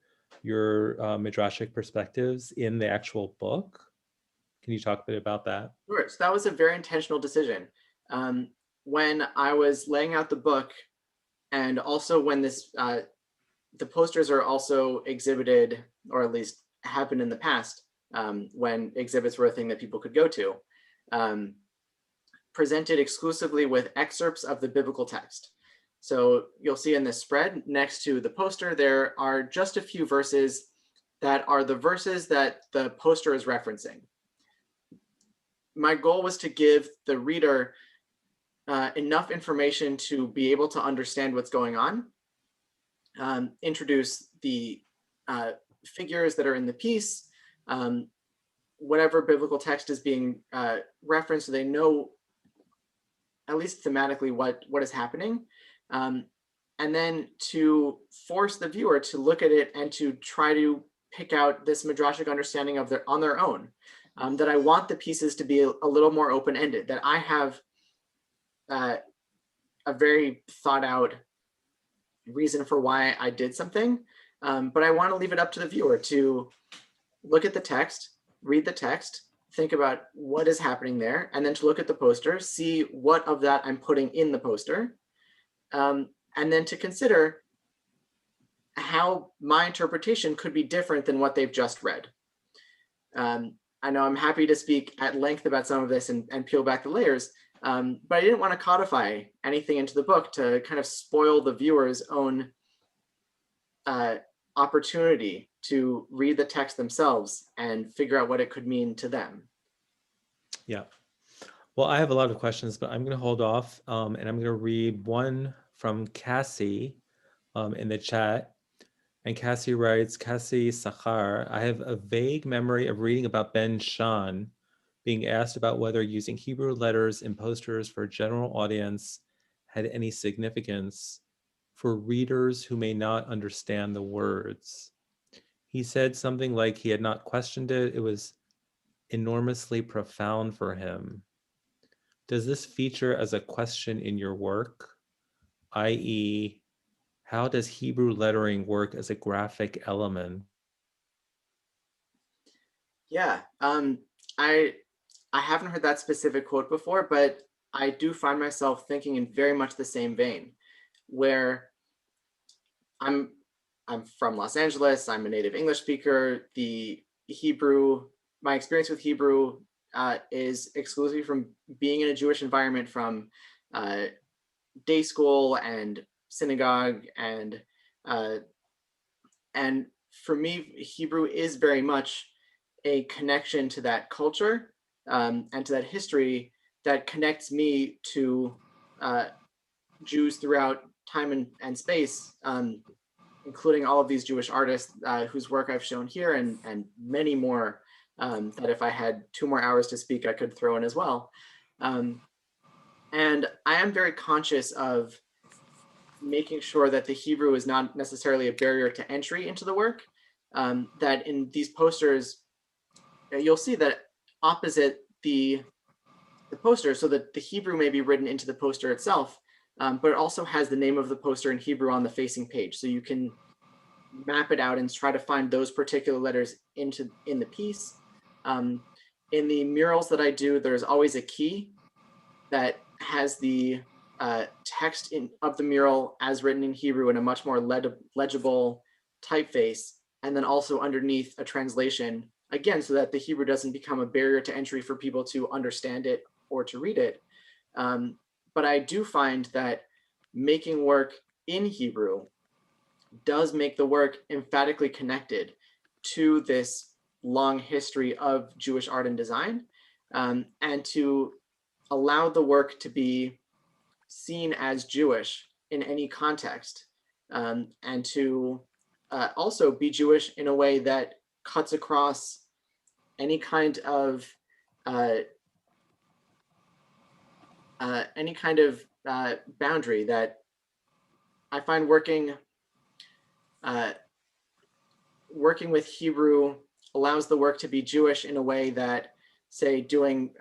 your midrashic perspectives in the actual book. Can you talk a bit about that? Sure. So that was a very intentional decision. When I was laying out the book, and also when the posters are also exhibited, or at least happened in the past, when exhibits were a thing that people could go to, um, presented exclusively with excerpts of the biblical text. So you'll see in this spread next to the poster, there are just a few verses that are the verses that the poster is referencing. My goal was to give the reader enough information to be able to understand what's going on, introduce the figures that are in the piece, um, whatever biblical text is being referenced, so they know at least thematically what is happening, um, and then to force the viewer to look at it and to try to pick out this midrashic understanding of their on their own. That I want the pieces to be a little more open ended. That I have uh, a very thought out reason for why I did something, but I want to leave it up to the viewer to look at the text, read the text, think about what is happening there, and then to look at the poster, see what of that I'm putting in the poster, and then to consider how my interpretation could be different than what they've just read. I know I'm happy to speak at length about some of this and peel back the layers, but I didn't want to codify anything into the book to kind of spoil the viewer's own opportunity to read the text themselves and figure out what it could mean to them. Yeah. Well, I have a lot of questions, but I'm going to hold off, and I'm going to read one from Cassie in the chat. And Cassie writes, Cassie Sachar, I have a vague memory of reading about Ben Shahn being asked about whether using Hebrew letters in posters for a general audience had any significance for readers who may not understand the words. He said something like he had not questioned it. It was enormously profound for him. Does this feature as a question in your work, i.e., how does Hebrew lettering work as a graphic element? Yeah, I I haven't heard that specific quote before, but I do find myself thinking in very much the same vein, where I'm I'm from Los Angeles. I'm a native English speaker. The Hebrew, my experience with Hebrew is exclusively from being in a Jewish environment, from uh, day school and synagogue, uh, and for me, Hebrew is very much a connection to that culture, and to that history that connects me to uh, Jews throughout time and space, including all of these Jewish artists whose work I've shown here, and many more that if I had 2 more hours to speak, I could throw in as well. Um, and I am very conscious of making sure that the Hebrew is not necessarily a barrier to entry into the work. That in these posters, you'll see that opposite the poster, so that the Hebrew may be written into the poster itself, but it also has the name of the poster in Hebrew on the facing page, so you can map it out and try to find those particular letters in the piece. Um, in the murals that I do, there's always a key that has the text of the mural as written in Hebrew in a much more legible typeface, and then also underneath a translation, again, so that the Hebrew doesn't become a barrier to entry for people to understand it or to read it. But I do find that making work in Hebrew does make the work emphatically connected to this long history of Jewish art and design, and to allow the work to be seen as Jewish in any context, and to also be Jewish in a way that cuts across any kind of uh, boundary that I find working working with Hebrew allows the work to be Jewish in a way that, say, doing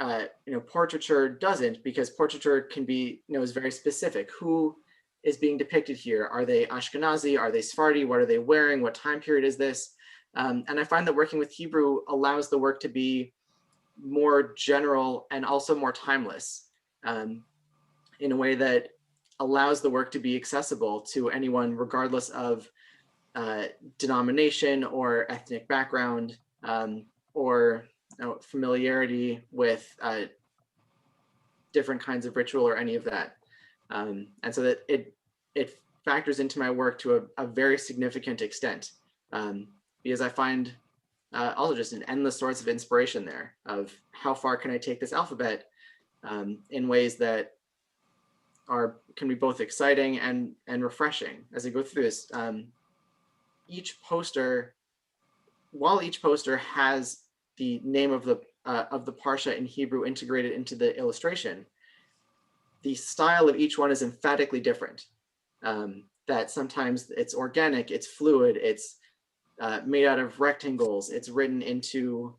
portraiture doesn't, because portraiture can be is very specific. Who is being depicted here? Are they Ashkenazi? Are they Sephardi? What are they wearing? What time period is this? And I find that working with Hebrew allows the work to be more general and also more timeless, in a way that allows the work to be accessible to anyone, regardless of denomination or ethnic background, or familiarity with different kinds of ritual or any of that. And so that it factors into my work to a very significant extent, because I find also just an endless source of inspiration there of how far can I take this alphabet, in ways that can be both exciting and refreshing as I go through this. While each poster has the name of the parsha in Hebrew integrated into the illustration, the style of each one is emphatically different. That sometimes it's organic, it's fluid, it's made out of rectangles, it's written into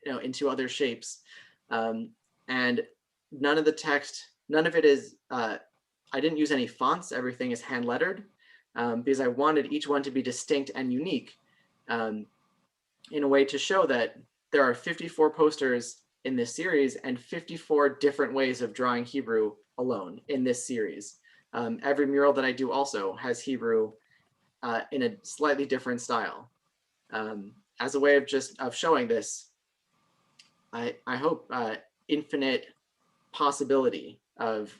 into other shapes, and none of the text, none of it is. I didn't use any fonts. Everything is hand lettered, because I wanted each one to be distinct and unique, in a way to show that there are 54 posters in this series and 54 different ways of drawing Hebrew alone in this series. Every mural that I do also has Hebrew in a slightly different style, as a way of showing this. I hope infinite possibility of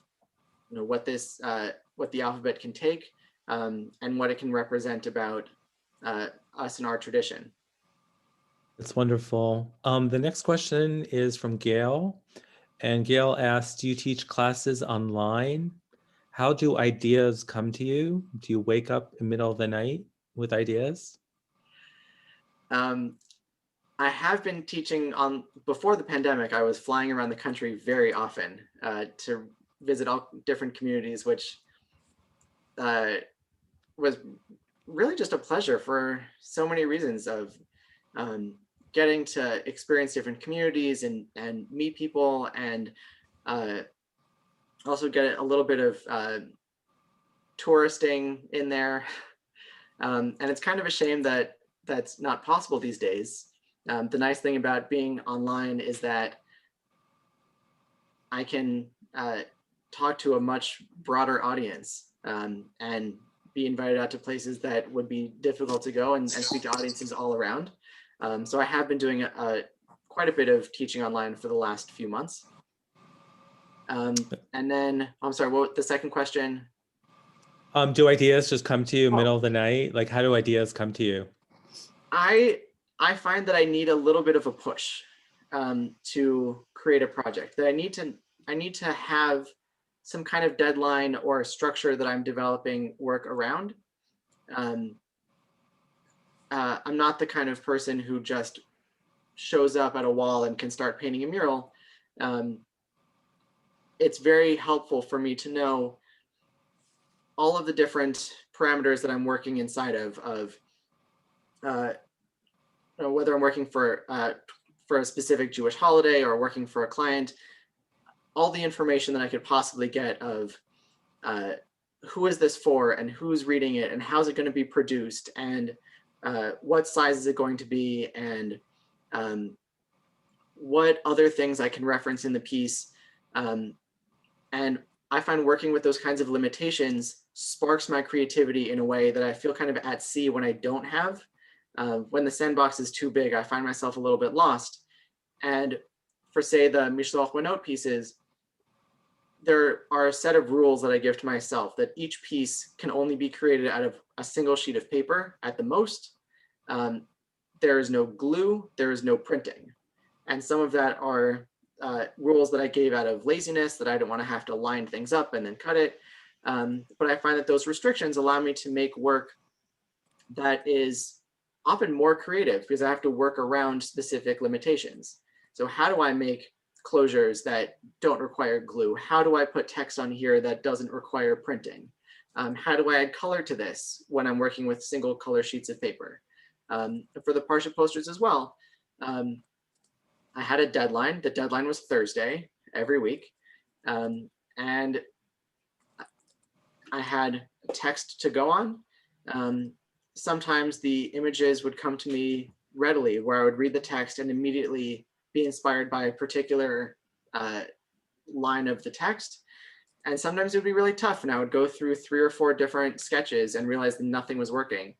what the alphabet can take, and what it can represent about us and our tradition. It's wonderful. The next question is from Gail. And Gail asks, do you teach classes online? How do ideas come to you? Do you wake up in the middle of the night with ideas? I have been teaching before the pandemic. I was flying around the country very often to visit all different communities, which was really just a pleasure for so many reasons of getting to experience different communities and meet people, and also get a little bit of touristing in there. And it's kind of a shame that that's not possible these days. The nice thing about being online is that I can talk to a much broader audience, and be invited out to places that would be difficult to go, and speak to audiences all around. So I have been doing quite a bit of teaching online for the last few months. And then, I'm sorry, what was the second question? Do ideas just come to you middle of the night? Like, how do ideas come to you? I find that I need a little bit of a push to create a project. That I need to have some kind of deadline or structure that I'm developing work around. I'm not the kind of person who just shows up at a wall and can start painting a mural. It's very helpful for me to know all of the different parameters that I'm working inside of whether I'm working for a specific Jewish holiday or working for a client, all the information that I could possibly get of who is this for, and who's reading it, and how's it going to be produced, and what size is it going to be, and what other things I can reference in the piece. And I find working with those kinds of limitations sparks my creativity in a way that I feel kind of at sea when I don't have. When the sandbox is too big, I find myself a little bit lost. And for, say, the Mishloach Manot pieces, there are a set of rules that I give to myself, that each piece can only be created out of a single sheet of paper at the most. There is no glue, there is no printing. And some of that are rules that I gave out of laziness, that I don't want to have to line things up and then cut it. But I find that those restrictions allow me to make work that is often more creative, because I have to work around specific limitations. So how do I make closures that don't require glue? How do I put text on here that doesn't require printing? How do I add color to this when I'm working with single color sheets of paper? For the Parsha posters as well, um, I had a deadline. The deadline was Thursday every week. And I had text to go on. Um, Sometimes the images would come to me readily, where I would read the text and immediately be inspired by a particular uh, line of the text. And sometimes it would be really tough, and I would go through 3 or 4 different sketches and realize that nothing was working.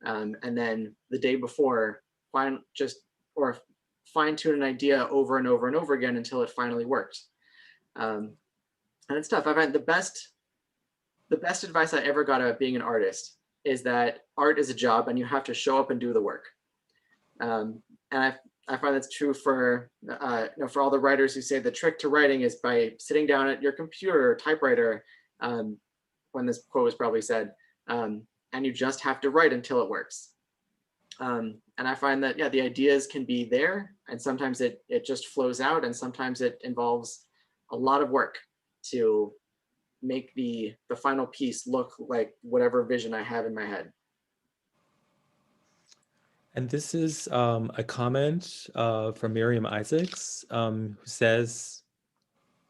And then the day before, fine tune an idea over and over and over again until it finally worked. And it's tough. I find the best advice I ever got about being an artist is that art is a job and you have to show up and do the work. And I find that's true for for all the writers who say the trick to writing is by sitting down at your computer or typewriter, when this quote was probably said, and you just have to write until it works. And I find that, yeah, the ideas can be there, and sometimes it just flows out, and sometimes it involves a lot of work to make the final piece look like whatever vision I have in my head. And this is a comment from Miriam Isaacs, who says,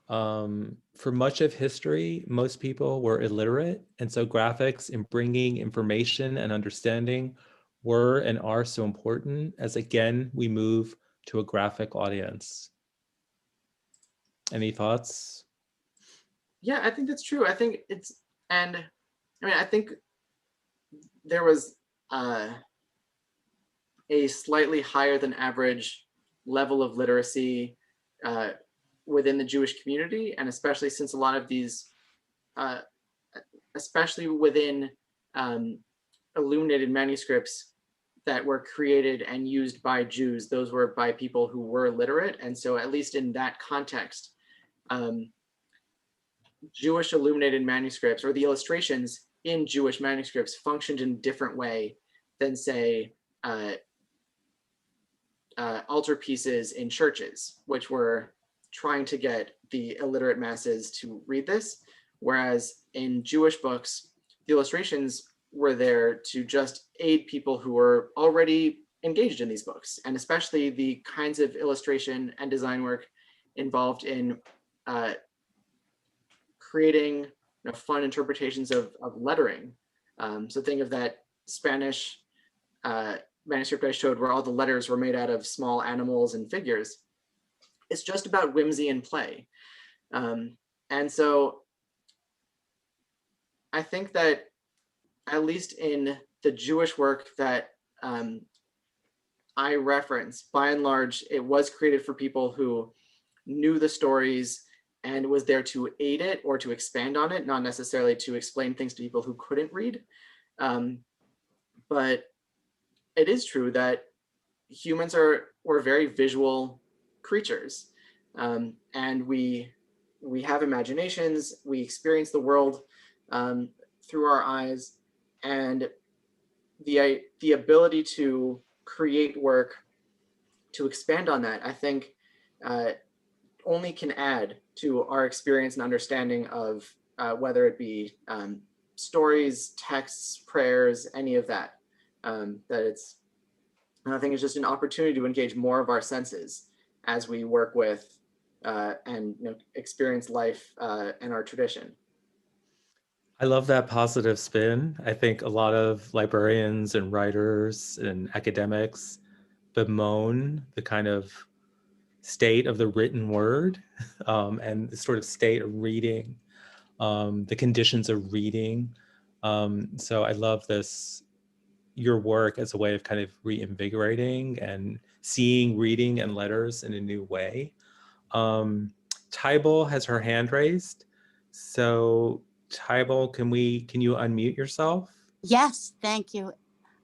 for much of history, most people were illiterate, and so graphics in bringing information and understanding were and are so important as, again, we move to a graphic audience. Any thoughts? Yeah, I think that's true. I think I think there was a slightly higher than average level of literacy within the Jewish community, and especially since a lot of these, especially within illuminated manuscripts that were created and used by Jews, those were by people who were literate. And so at least in that context, Jewish illuminated manuscripts, or the illustrations in Jewish manuscripts, functioned in a different way than, say, altarpieces in churches, which were trying to get the illiterate masses to read this. Whereas in Jewish books, the illustrations were there to just aid people who were already engaged in these books, and especially the kinds of illustration and design work involved in creating fun interpretations of lettering. So think of that Spanish manuscript I showed where all the letters were made out of small animals and figures. It's just about whimsy and play. And so I think that at least in the Jewish work that I reference, by and large, it was created for people who knew the stories and was there to aid it or to expand on it, not necessarily to explain things to people who couldn't read. But it is true that humans were very visual creatures, and we have imaginations. We experience the world through our eyes, and the ability to create work to expand on that, I think, only can add to our experience and understanding of whether it be stories, texts, prayers, any of that. I think it's just an opportunity to engage more of our senses as we work with and experience life and our tradition. I love that positive spin. I think a lot of librarians and writers and academics bemoan the kind of state of the written word and the sort of state of reading, the conditions of reading. So I love your work as a way of kind of reinvigorating and seeing reading and letters in a new way. Tybal has her hand raised. So Tybal, can you unmute yourself? Yes, thank you.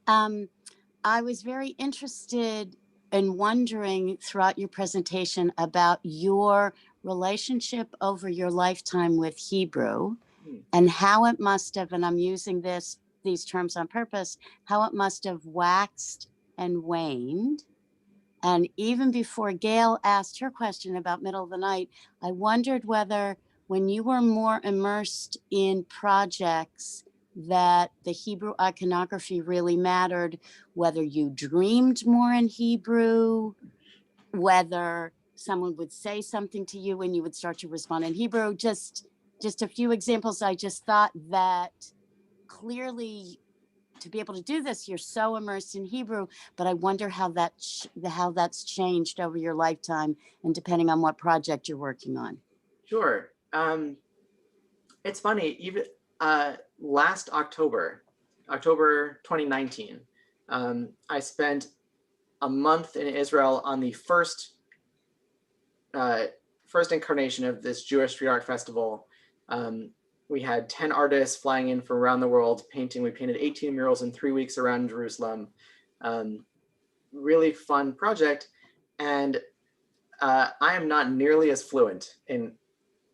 I was very interested in wondering throughout your presentation about your relationship over your lifetime with Hebrew and how it must have, and I'm using these terms on purpose, how it must have waxed and waned. And even before Gail asked her question about middle of the night, I wondered whether when you were more immersed in projects that the Hebrew iconography really mattered, whether you dreamed more in Hebrew, whether someone would say something to you and you would start to respond in Hebrew. Just a few examples. I just thought that clearly to be able to do this, you're so immersed in Hebrew, but I wonder how that's changed over your lifetime and depending on what project you're working on. Sure. It's funny, even last October 2019, I spent a month in Israel on the first incarnation of this Jewish Street Art Festival. We had 10 artists flying in from around the world painting. We painted 18 murals in 3 weeks around Jerusalem. Really fun project. And I am not nearly as fluent in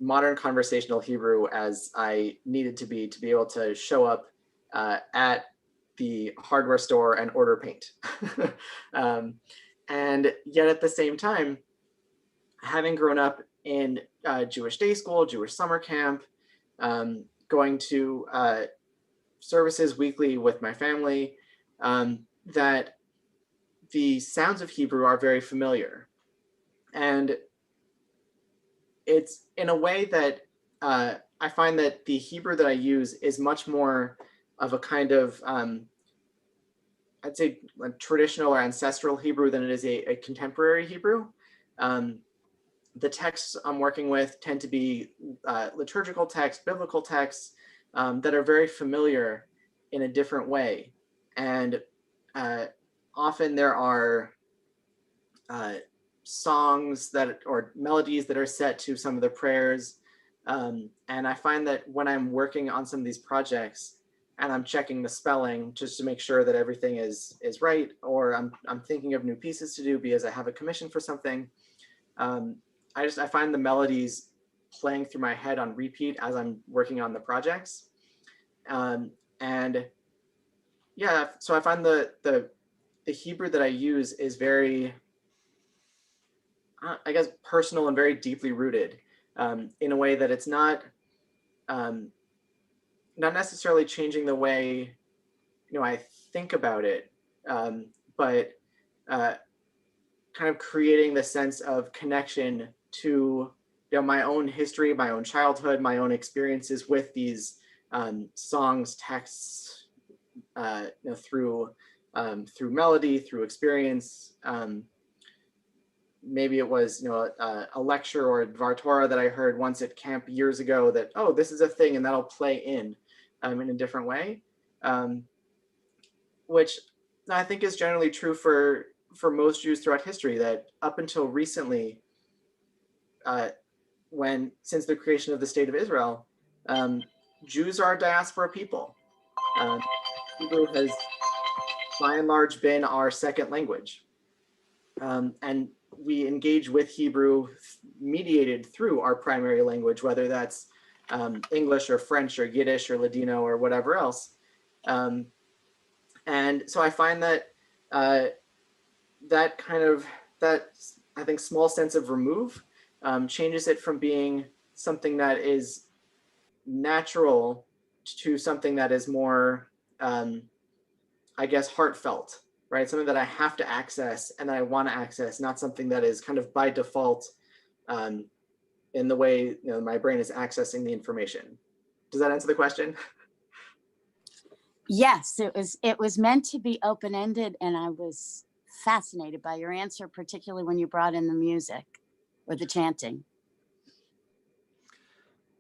modern conversational Hebrew as I needed to be able to show up at the hardware store and order paint. And yet at the same time, having grown up in Jewish day school, Jewish summer camp, going to services weekly with my family, that the sounds of Hebrew are very familiar. And it's in a way that I find that the Hebrew that I use is much more of a kind of, I'd say, like traditional or ancestral Hebrew than it is a contemporary Hebrew. The texts I'm working with tend to be liturgical texts, biblical texts that are very familiar in a different way. And often there are songs or melodies that are set to some of the prayers. And I find that when I'm working on some of these projects and I'm checking the spelling just to make sure that everything is right, or I'm thinking of new pieces to do because I have a commission for something, I find the melodies playing through my head on repeat as I'm working on the projects. And yeah, so I find the Hebrew that I use is very, I guess, personal and very deeply rooted, in a way that it's not necessarily changing the way I think about it, but kind of creating the sense of connection to my own history, my own childhood, my own experiences with these songs, texts, through melody, through experience. Maybe it was a lecture or a Dvar Torah that I heard once at camp years ago that, oh, this is a thing, and that'll play in a different way, which I think is generally true for most Jews throughout history, that up until recently, since the creation of the state of Israel, Jews are a diaspora people. Hebrew has by and large been our second language. And we engage with Hebrew mediated through our primary language, whether that's English or French or Yiddish or Ladino or whatever else. And so I find that that I think small sense of remove changes it from being something that is natural to something that is more, I guess, heartfelt, right? Something that I have to access and that I want to access, not something that is kind of by default in the way my brain is accessing the information. Does that answer the question? Yes, it was meant to be open-ended, and I was fascinated by your answer, particularly when you brought in the music or the chanting.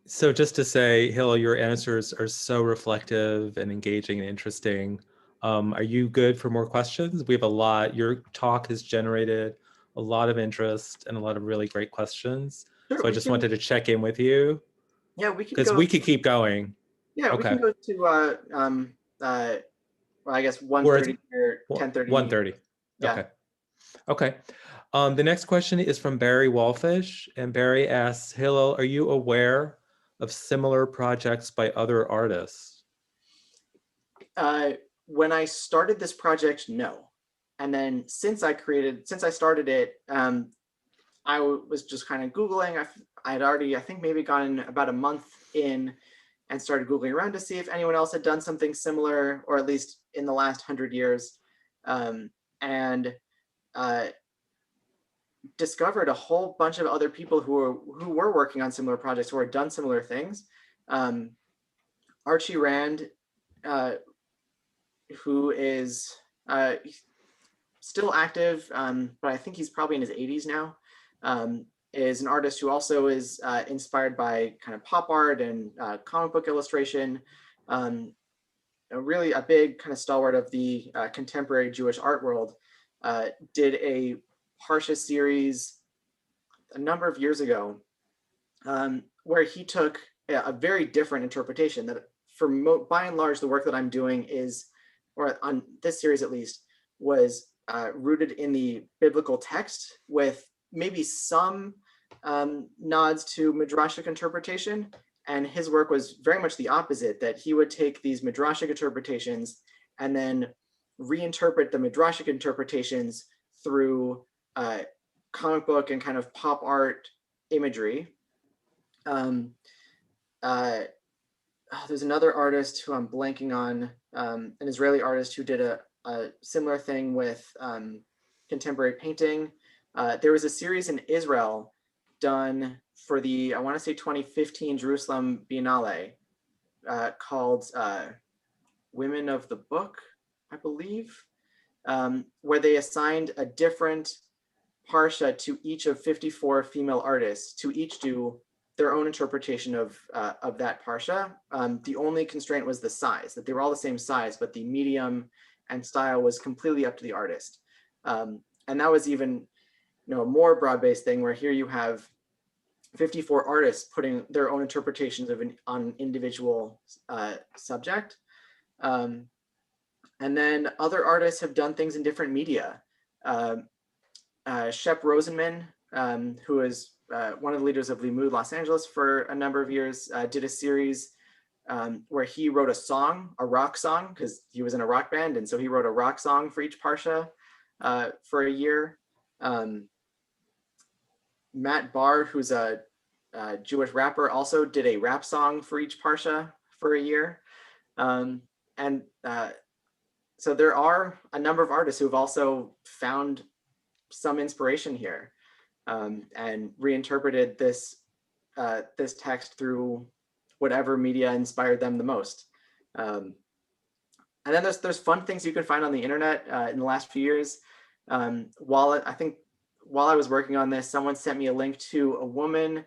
So just to say, Hillel, your answers are so reflective and engaging and interesting. Are you good for more questions? We have a lot. Your talk has generated a lot of interest and a lot of really great questions. Sure, so I just wanted to check in with you. Yeah, we can because we could keep going. Yeah, okay. We can go to well, I guess 1:30 or 10:30. 1:30. Yeah. Okay. The next question is from Barry Wallfish, and Barry asks, Hillel, are you aware of similar projects by other artists? When I started this project, no. And then since I started it, I was just kind of Googling. I had already, I think, maybe gone about a month in, and started Googling around to see if anyone else had done something similar, or at least in the last 100 years, and discovered a whole bunch of other people who were working on similar projects, who had done similar things. Archie Rand, who is still active, but I think he's probably in his 80s now, is an artist who also is inspired by kind of pop art and comic book illustration. Really a big kind of stalwart of the contemporary Jewish art world. Did a Parsha series a number of years ago, where he took a very different interpretation that by and large, the work that I'm doing is, or on this series at least, was rooted in the biblical text with maybe some nods to midrashic interpretation. And his work was very much the opposite, that he would take these midrashic interpretations and then reinterpret the midrashic interpretations through comic book and kind of pop art imagery. There's another artist who I'm blanking on, an Israeli artist who did a similar thing with contemporary painting. There was a series in Israel done for the, I want to say 2015 Jerusalem Biennale, called Women of the Book, I believe, where they assigned a different parsha to each of 54 female artists to each do their own interpretation of that parsha. The only constraint was the size, that they were all the same size, but the medium and style was completely up to the artist. And that was even, a more broad-based thing, where here you have 54 artists putting their own interpretations of on an individual subject. And then other artists have done things in different media. Shep Rosenman, who is one of the leaders of Limud Los Angeles for a number of years, did a series where he wrote a song, a rock song, because he was in a rock band, and so he wrote a rock song for each parsha for a year. Matt Barr, who's a Jewish rapper, also did a rap song for each parsha for a year. So there are a number of artists who have also found some inspiration here, and reinterpreted this text through whatever media inspired them the most. And then there's fun things you can find on the internet in the last few years. While I was working on this, someone sent me a link to a woman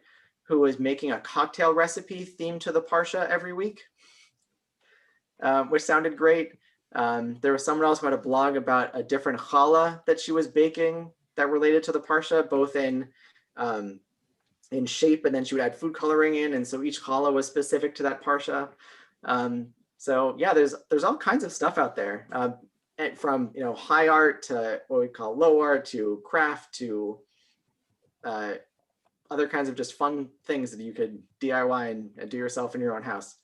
who was making a cocktail recipe themed to the Parsha every week, which sounded great. There was someone else who had a blog about a different challah that she was baking that related to the Parsha, both in shape, and then she would add food coloring in, and so each challah was specific to that Parsha. So yeah, there's all kinds of stuff out there, from high art to what we call low art, to craft, to other kinds of just fun things that you could DIY and do yourself in your own house.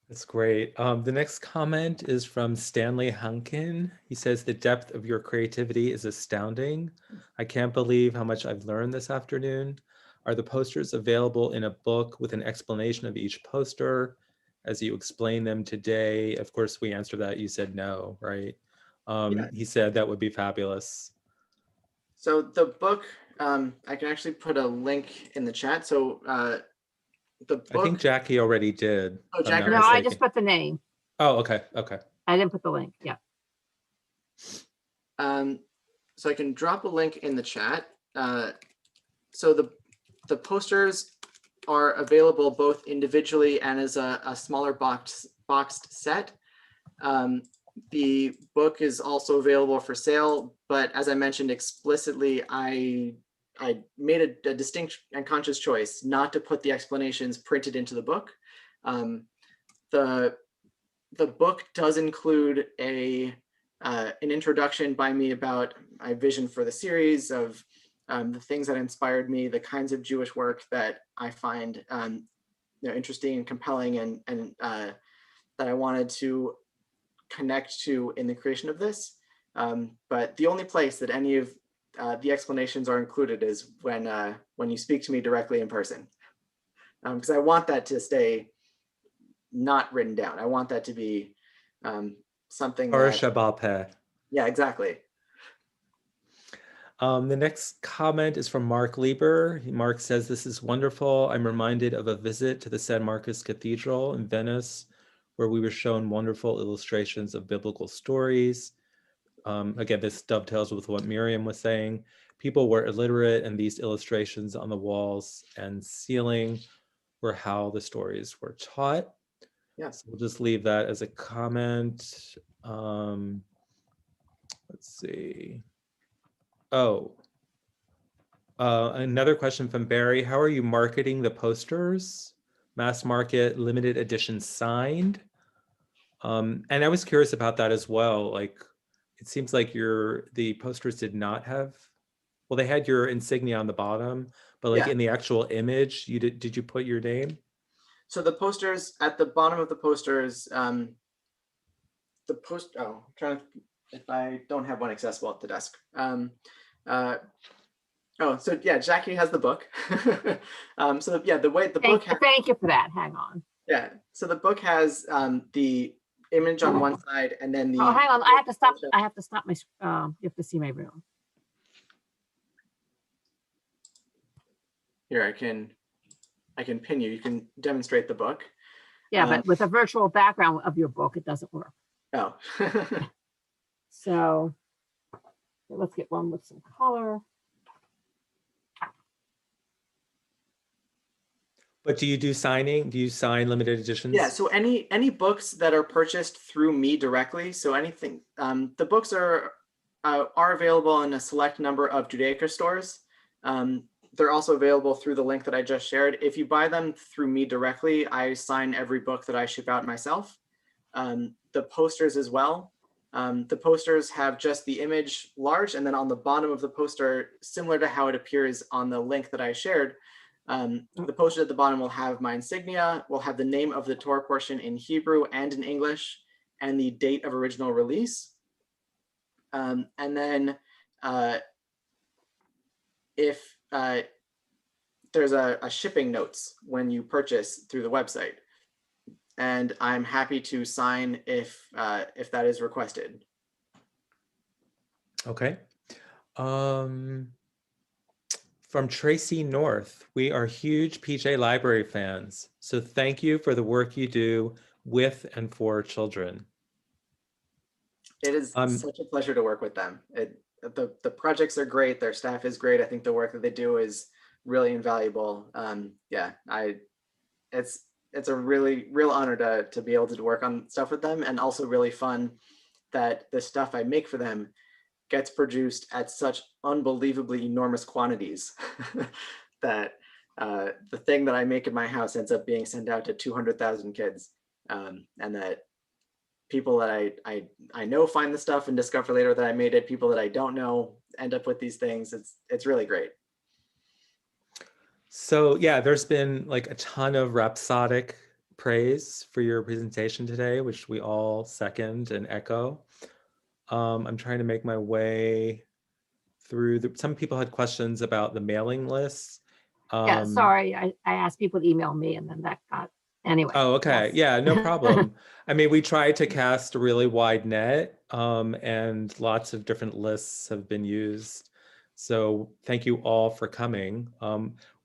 That's great. The next comment is from Stanley Hunkin. He says, the depth of your creativity is astounding. I can't believe how much I've learned this afternoon. Are the posters available in a book with an explanation of each poster as you explain them today? Of course, we answered that. You said no, right? Yeah. He said that would be fabulous. So the book, I can actually put a link in the chat. So the book, I think Jackie already did. Oh, Jackie. No, I just put the name. Oh, okay. I didn't put the link. Yeah. So I can drop a link in the chat. So the posters are available both individually and as a smaller boxed set. The book is also available for sale, but as I mentioned explicitly, I made a distinct and conscious choice not to put the explanations printed into the book. The book does include an introduction by me about my vision for the series, of the things that inspired me, the kinds of Jewish work that I find interesting and compelling, and that I wanted to connect to in the creation of this. But the only place that any of the explanations are included is when you speak to me directly in person, because I want that to stay not written down. I want that to be something that, Parsha Bal Peh. yeah, exactly. The next comment is from Mark Lieber. Mark says, "This is wonderful. I'm reminded of a visit to the San Marcos Cathedral in Venice, where we were shown wonderful illustrations of biblical stories." Again, this dovetails with what Miriam was saying. People were illiterate, and these illustrations on the walls and ceiling were how the stories were taught. Yeah. So we'll just leave that as a comment. Let's see. Oh, another question from Barry. How are you marketing the posters? Mass market, limited edition signed? And I was curious about that as well. Like, it seems like the posters did not have, well, they had your insignia on the bottom, but like Yeah. in the actual image, did you put your name? So the posters, at the bottom of the posters, I'm trying to, if I don't have one accessible at the desk. So yeah, Jackie has the book. So yeah, the way the book has, Thank you for that. Hang on. yeah, so the book has the image on one side, and then the, Oh, hang on. I have to stop. I have to stop my, you have to see my room. here, I can pin you. You can demonstrate the book. Yeah, but with a virtual background of your book, it doesn't work. Oh. So let's get one with some color. But do you do signing? Do you sign limited editions? Yeah, so any books that are purchased through me directly, so anything, the books are available in a select number of Judaica stores. They're also available through the link that I just shared. If you buy them through me directly, I sign every book that I ship out myself. The posters as well. The posters have just the image large, and then on the bottom of the poster, similar to how it appears on the link that I shared, the poster at the bottom will have my insignia, will have the name of the Torah portion in Hebrew and in English, and the date of original release. And then if there's a shipping notes when you purchase through the website, and I'm happy to sign if that is requested. Okay. From Tracy North, we are huge PJ Library fans, so thank you for the work you do with and for children. It is such a pleasure to work with them. The projects are great. Their staff is great. I think the work that they do is really invaluable. Yeah, it's a real honor to be able to work on stuff with them, and also really fun that the stuff I make for them gets produced at such unbelievably enormous quantities that the thing that I make in my house ends up being sent out to 200,000 kids, and that people that I know find the stuff and discover later that I made it. People that I don't know end up with these things. It's really great. So yeah, there's been like a ton of rhapsodic praise for your presentation today, which we all second and echo. I'm trying to make my way through some people had questions about the mailing lists. Yeah, sorry, I asked people to email me, and then that got, anyway. Oh, okay. Yes. Yeah, no problem. I mean, we tried to cast a really wide net, and lots of different lists have been used. So thank you all for coming.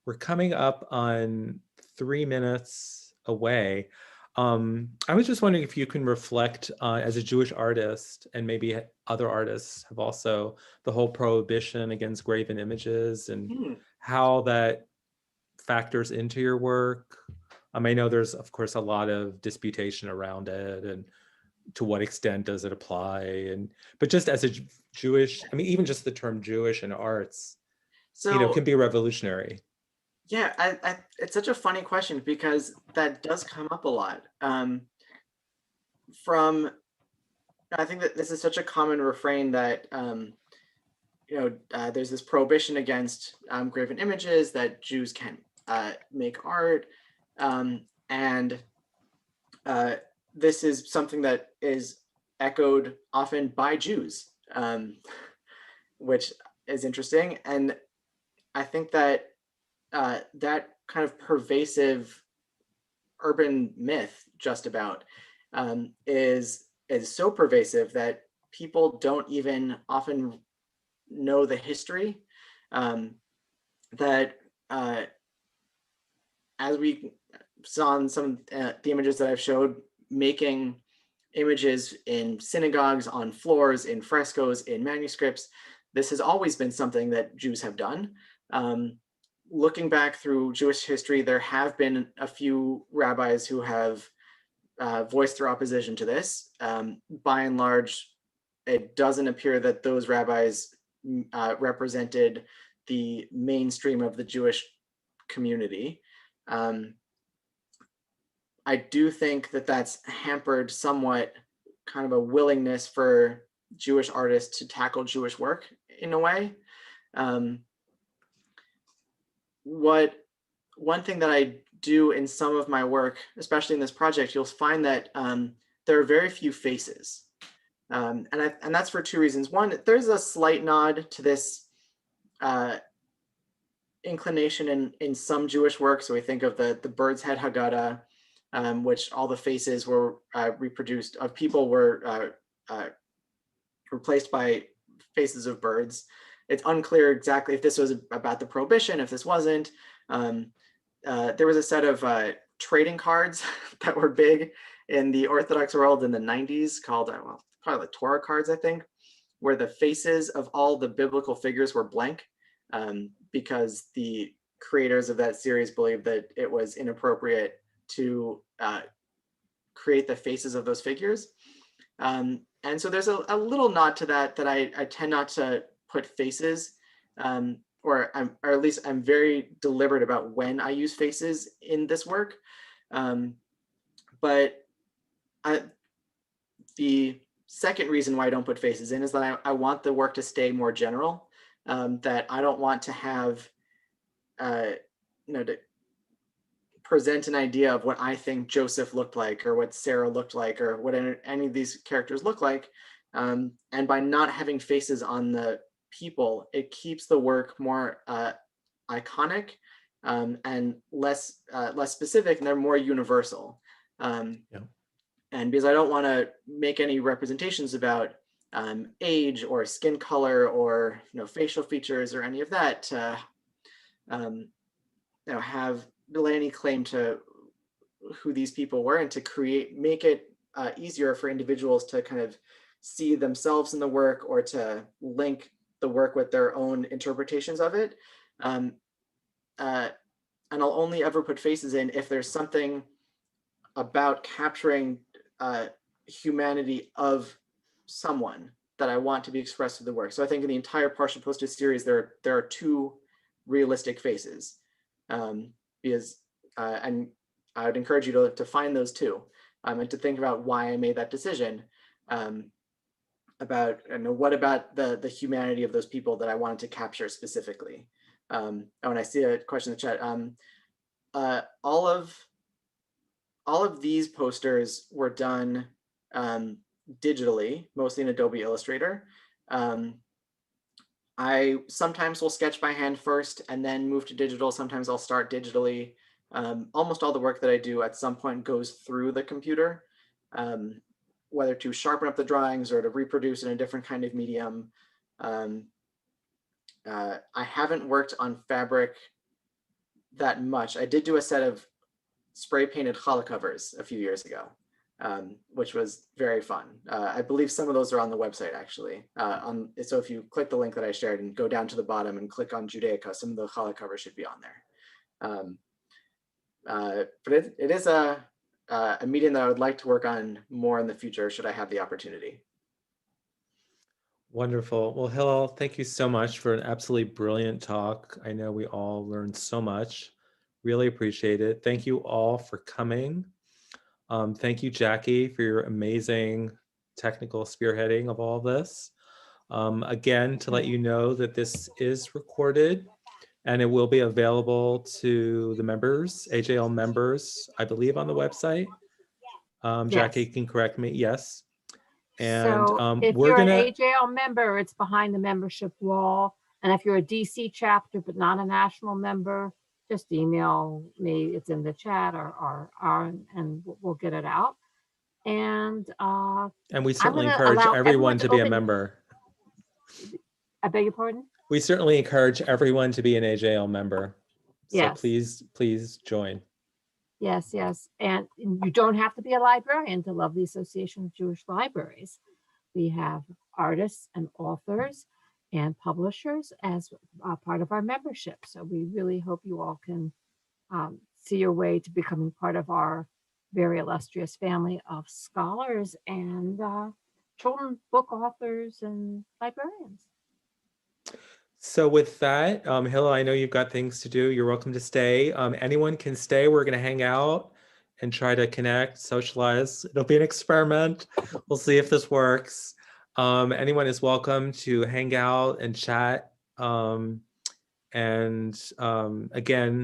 We're coming up on 3 minutes away. I was just wondering if you can reflect as a Jewish artist, and maybe other artists have also, the whole prohibition against graven images and how that factors into your work. I know there's, of course, a lot of disputation around it, and to what extent does it apply? But just as a Jewish, I mean, even just the term Jewish in arts, So can be revolutionary. yeah, it's such a funny question, because that does come up a lot. I think that this is such a common refrain that there's this prohibition against graven images, that Jews can't make art, and this is something that is echoed often by Jews, which is interesting. And I think that that kind of pervasive urban myth just about, is so pervasive that people don't even often know the history, that as we saw in some the images that I've showed, making images in synagogues, on floors, in frescoes, in manuscripts, this has always been something that Jews have done. Looking back through Jewish history, there have been a few rabbis who have voiced their opposition to this. By and large, it doesn't appear that those rabbis represented the mainstream of the Jewish community. I do think that that's hampered somewhat kind of a willingness for Jewish artists to tackle Jewish work in a way. One thing that I do in some of my work, especially in this project, you'll find that there are very few faces. And that's for two reasons. One, there's a slight nod to this inclination in some Jewish work. So we think of the bird's head Haggadah, which all the faces were reproduced of people were replaced by faces of birds. It's unclear exactly if this was about the prohibition, if this wasn't. There was a set of trading cards that were big in the Orthodox world in the 90s called, well, probably the Torah cards, I think, where the faces of all the biblical figures were blank, because the creators of that series believed that it was inappropriate to create the faces of those figures. And so there's a little nod to that I tend not to put faces, or at least I'm very deliberate about when I use faces in this work. But the second reason why I don't put faces in is that I want the work to stay more general, that I don't want to have, to present an idea of what I think Joseph looked like, or what Sarah looked like, or what any of these characters look like. And by not having faces on the people, it keeps the work more iconic, and less specific, and they're more universal. Yeah. And because I don't want to make any representations about age or skin color or facial features or any of that to have lay any claim to who these people were, and to make it easier for individuals to kind of see themselves in the work, or to link the work with their own interpretations of it. And I'll only ever put faces in if there's something about capturing humanity of someone that I want to be expressed through the work. So I think in the entire Partial Postage series, there are two realistic faces, because and I would encourage you to find those two, and to think about why I made that decision, about what about the humanity of those people that I wanted to capture specifically. And I see a question in the chat. All of these posters were done digitally, mostly in Adobe Illustrator. I sometimes will sketch by hand first and then move to digital. Sometimes I'll start digitally. Almost all the work that I do at some point goes through the computer, whether to sharpen up the drawings or to reproduce in a different kind of medium. I haven't worked on fabric that much. I did do a set of spray painted challah covers a few years ago, which was very fun. I believe some of those are on the website actually. So if you click the link that I shared and go down to the bottom and click on Judaica, some of the challah covers should be on there. But it is a medium that I would like to work on more in the future, should I have the opportunity. Wonderful. Well, Hillel, thank you so much for an absolutely brilliant talk. I know we all learned so much. Really appreciate it. Thank you all for coming. Thank you, Jackie, for your amazing technical spearheading of all this. Again, to let you know that this is recorded and it will be available to the members, AJL members, I believe, on the website. Jackie can correct me. Yes. And so if we're you're gonna an AJL member, it's behind the membership wall. And if you're a DC chapter, but not a national member, just email me. It's in the chat and we'll get it out. And we I'm certainly going to encourage allow everyone everyone to to be a open. member. I beg your pardon? We certainly encourage everyone to be an AJL member. So Yes. please join. Yes, yes. And you don't have to be a librarian to love the Association of Jewish Libraries. We have artists and authors and publishers as part of our membership. So we really hope you all can see your way to becoming part of our very illustrious family of scholars and children's book authors and librarians. So with that, Hillel, I know you've got things to do. You're welcome to stay. Anyone can stay. We're going to hang out and try to connect, socialize. It'll be an experiment. We'll see if this works. Anyone is welcome to hang out and chat. Again,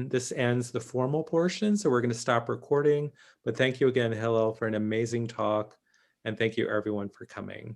this ends the formal portion, so we're going to stop recording. But thank you again, Hillel, for an amazing talk. And thank you everyone for coming.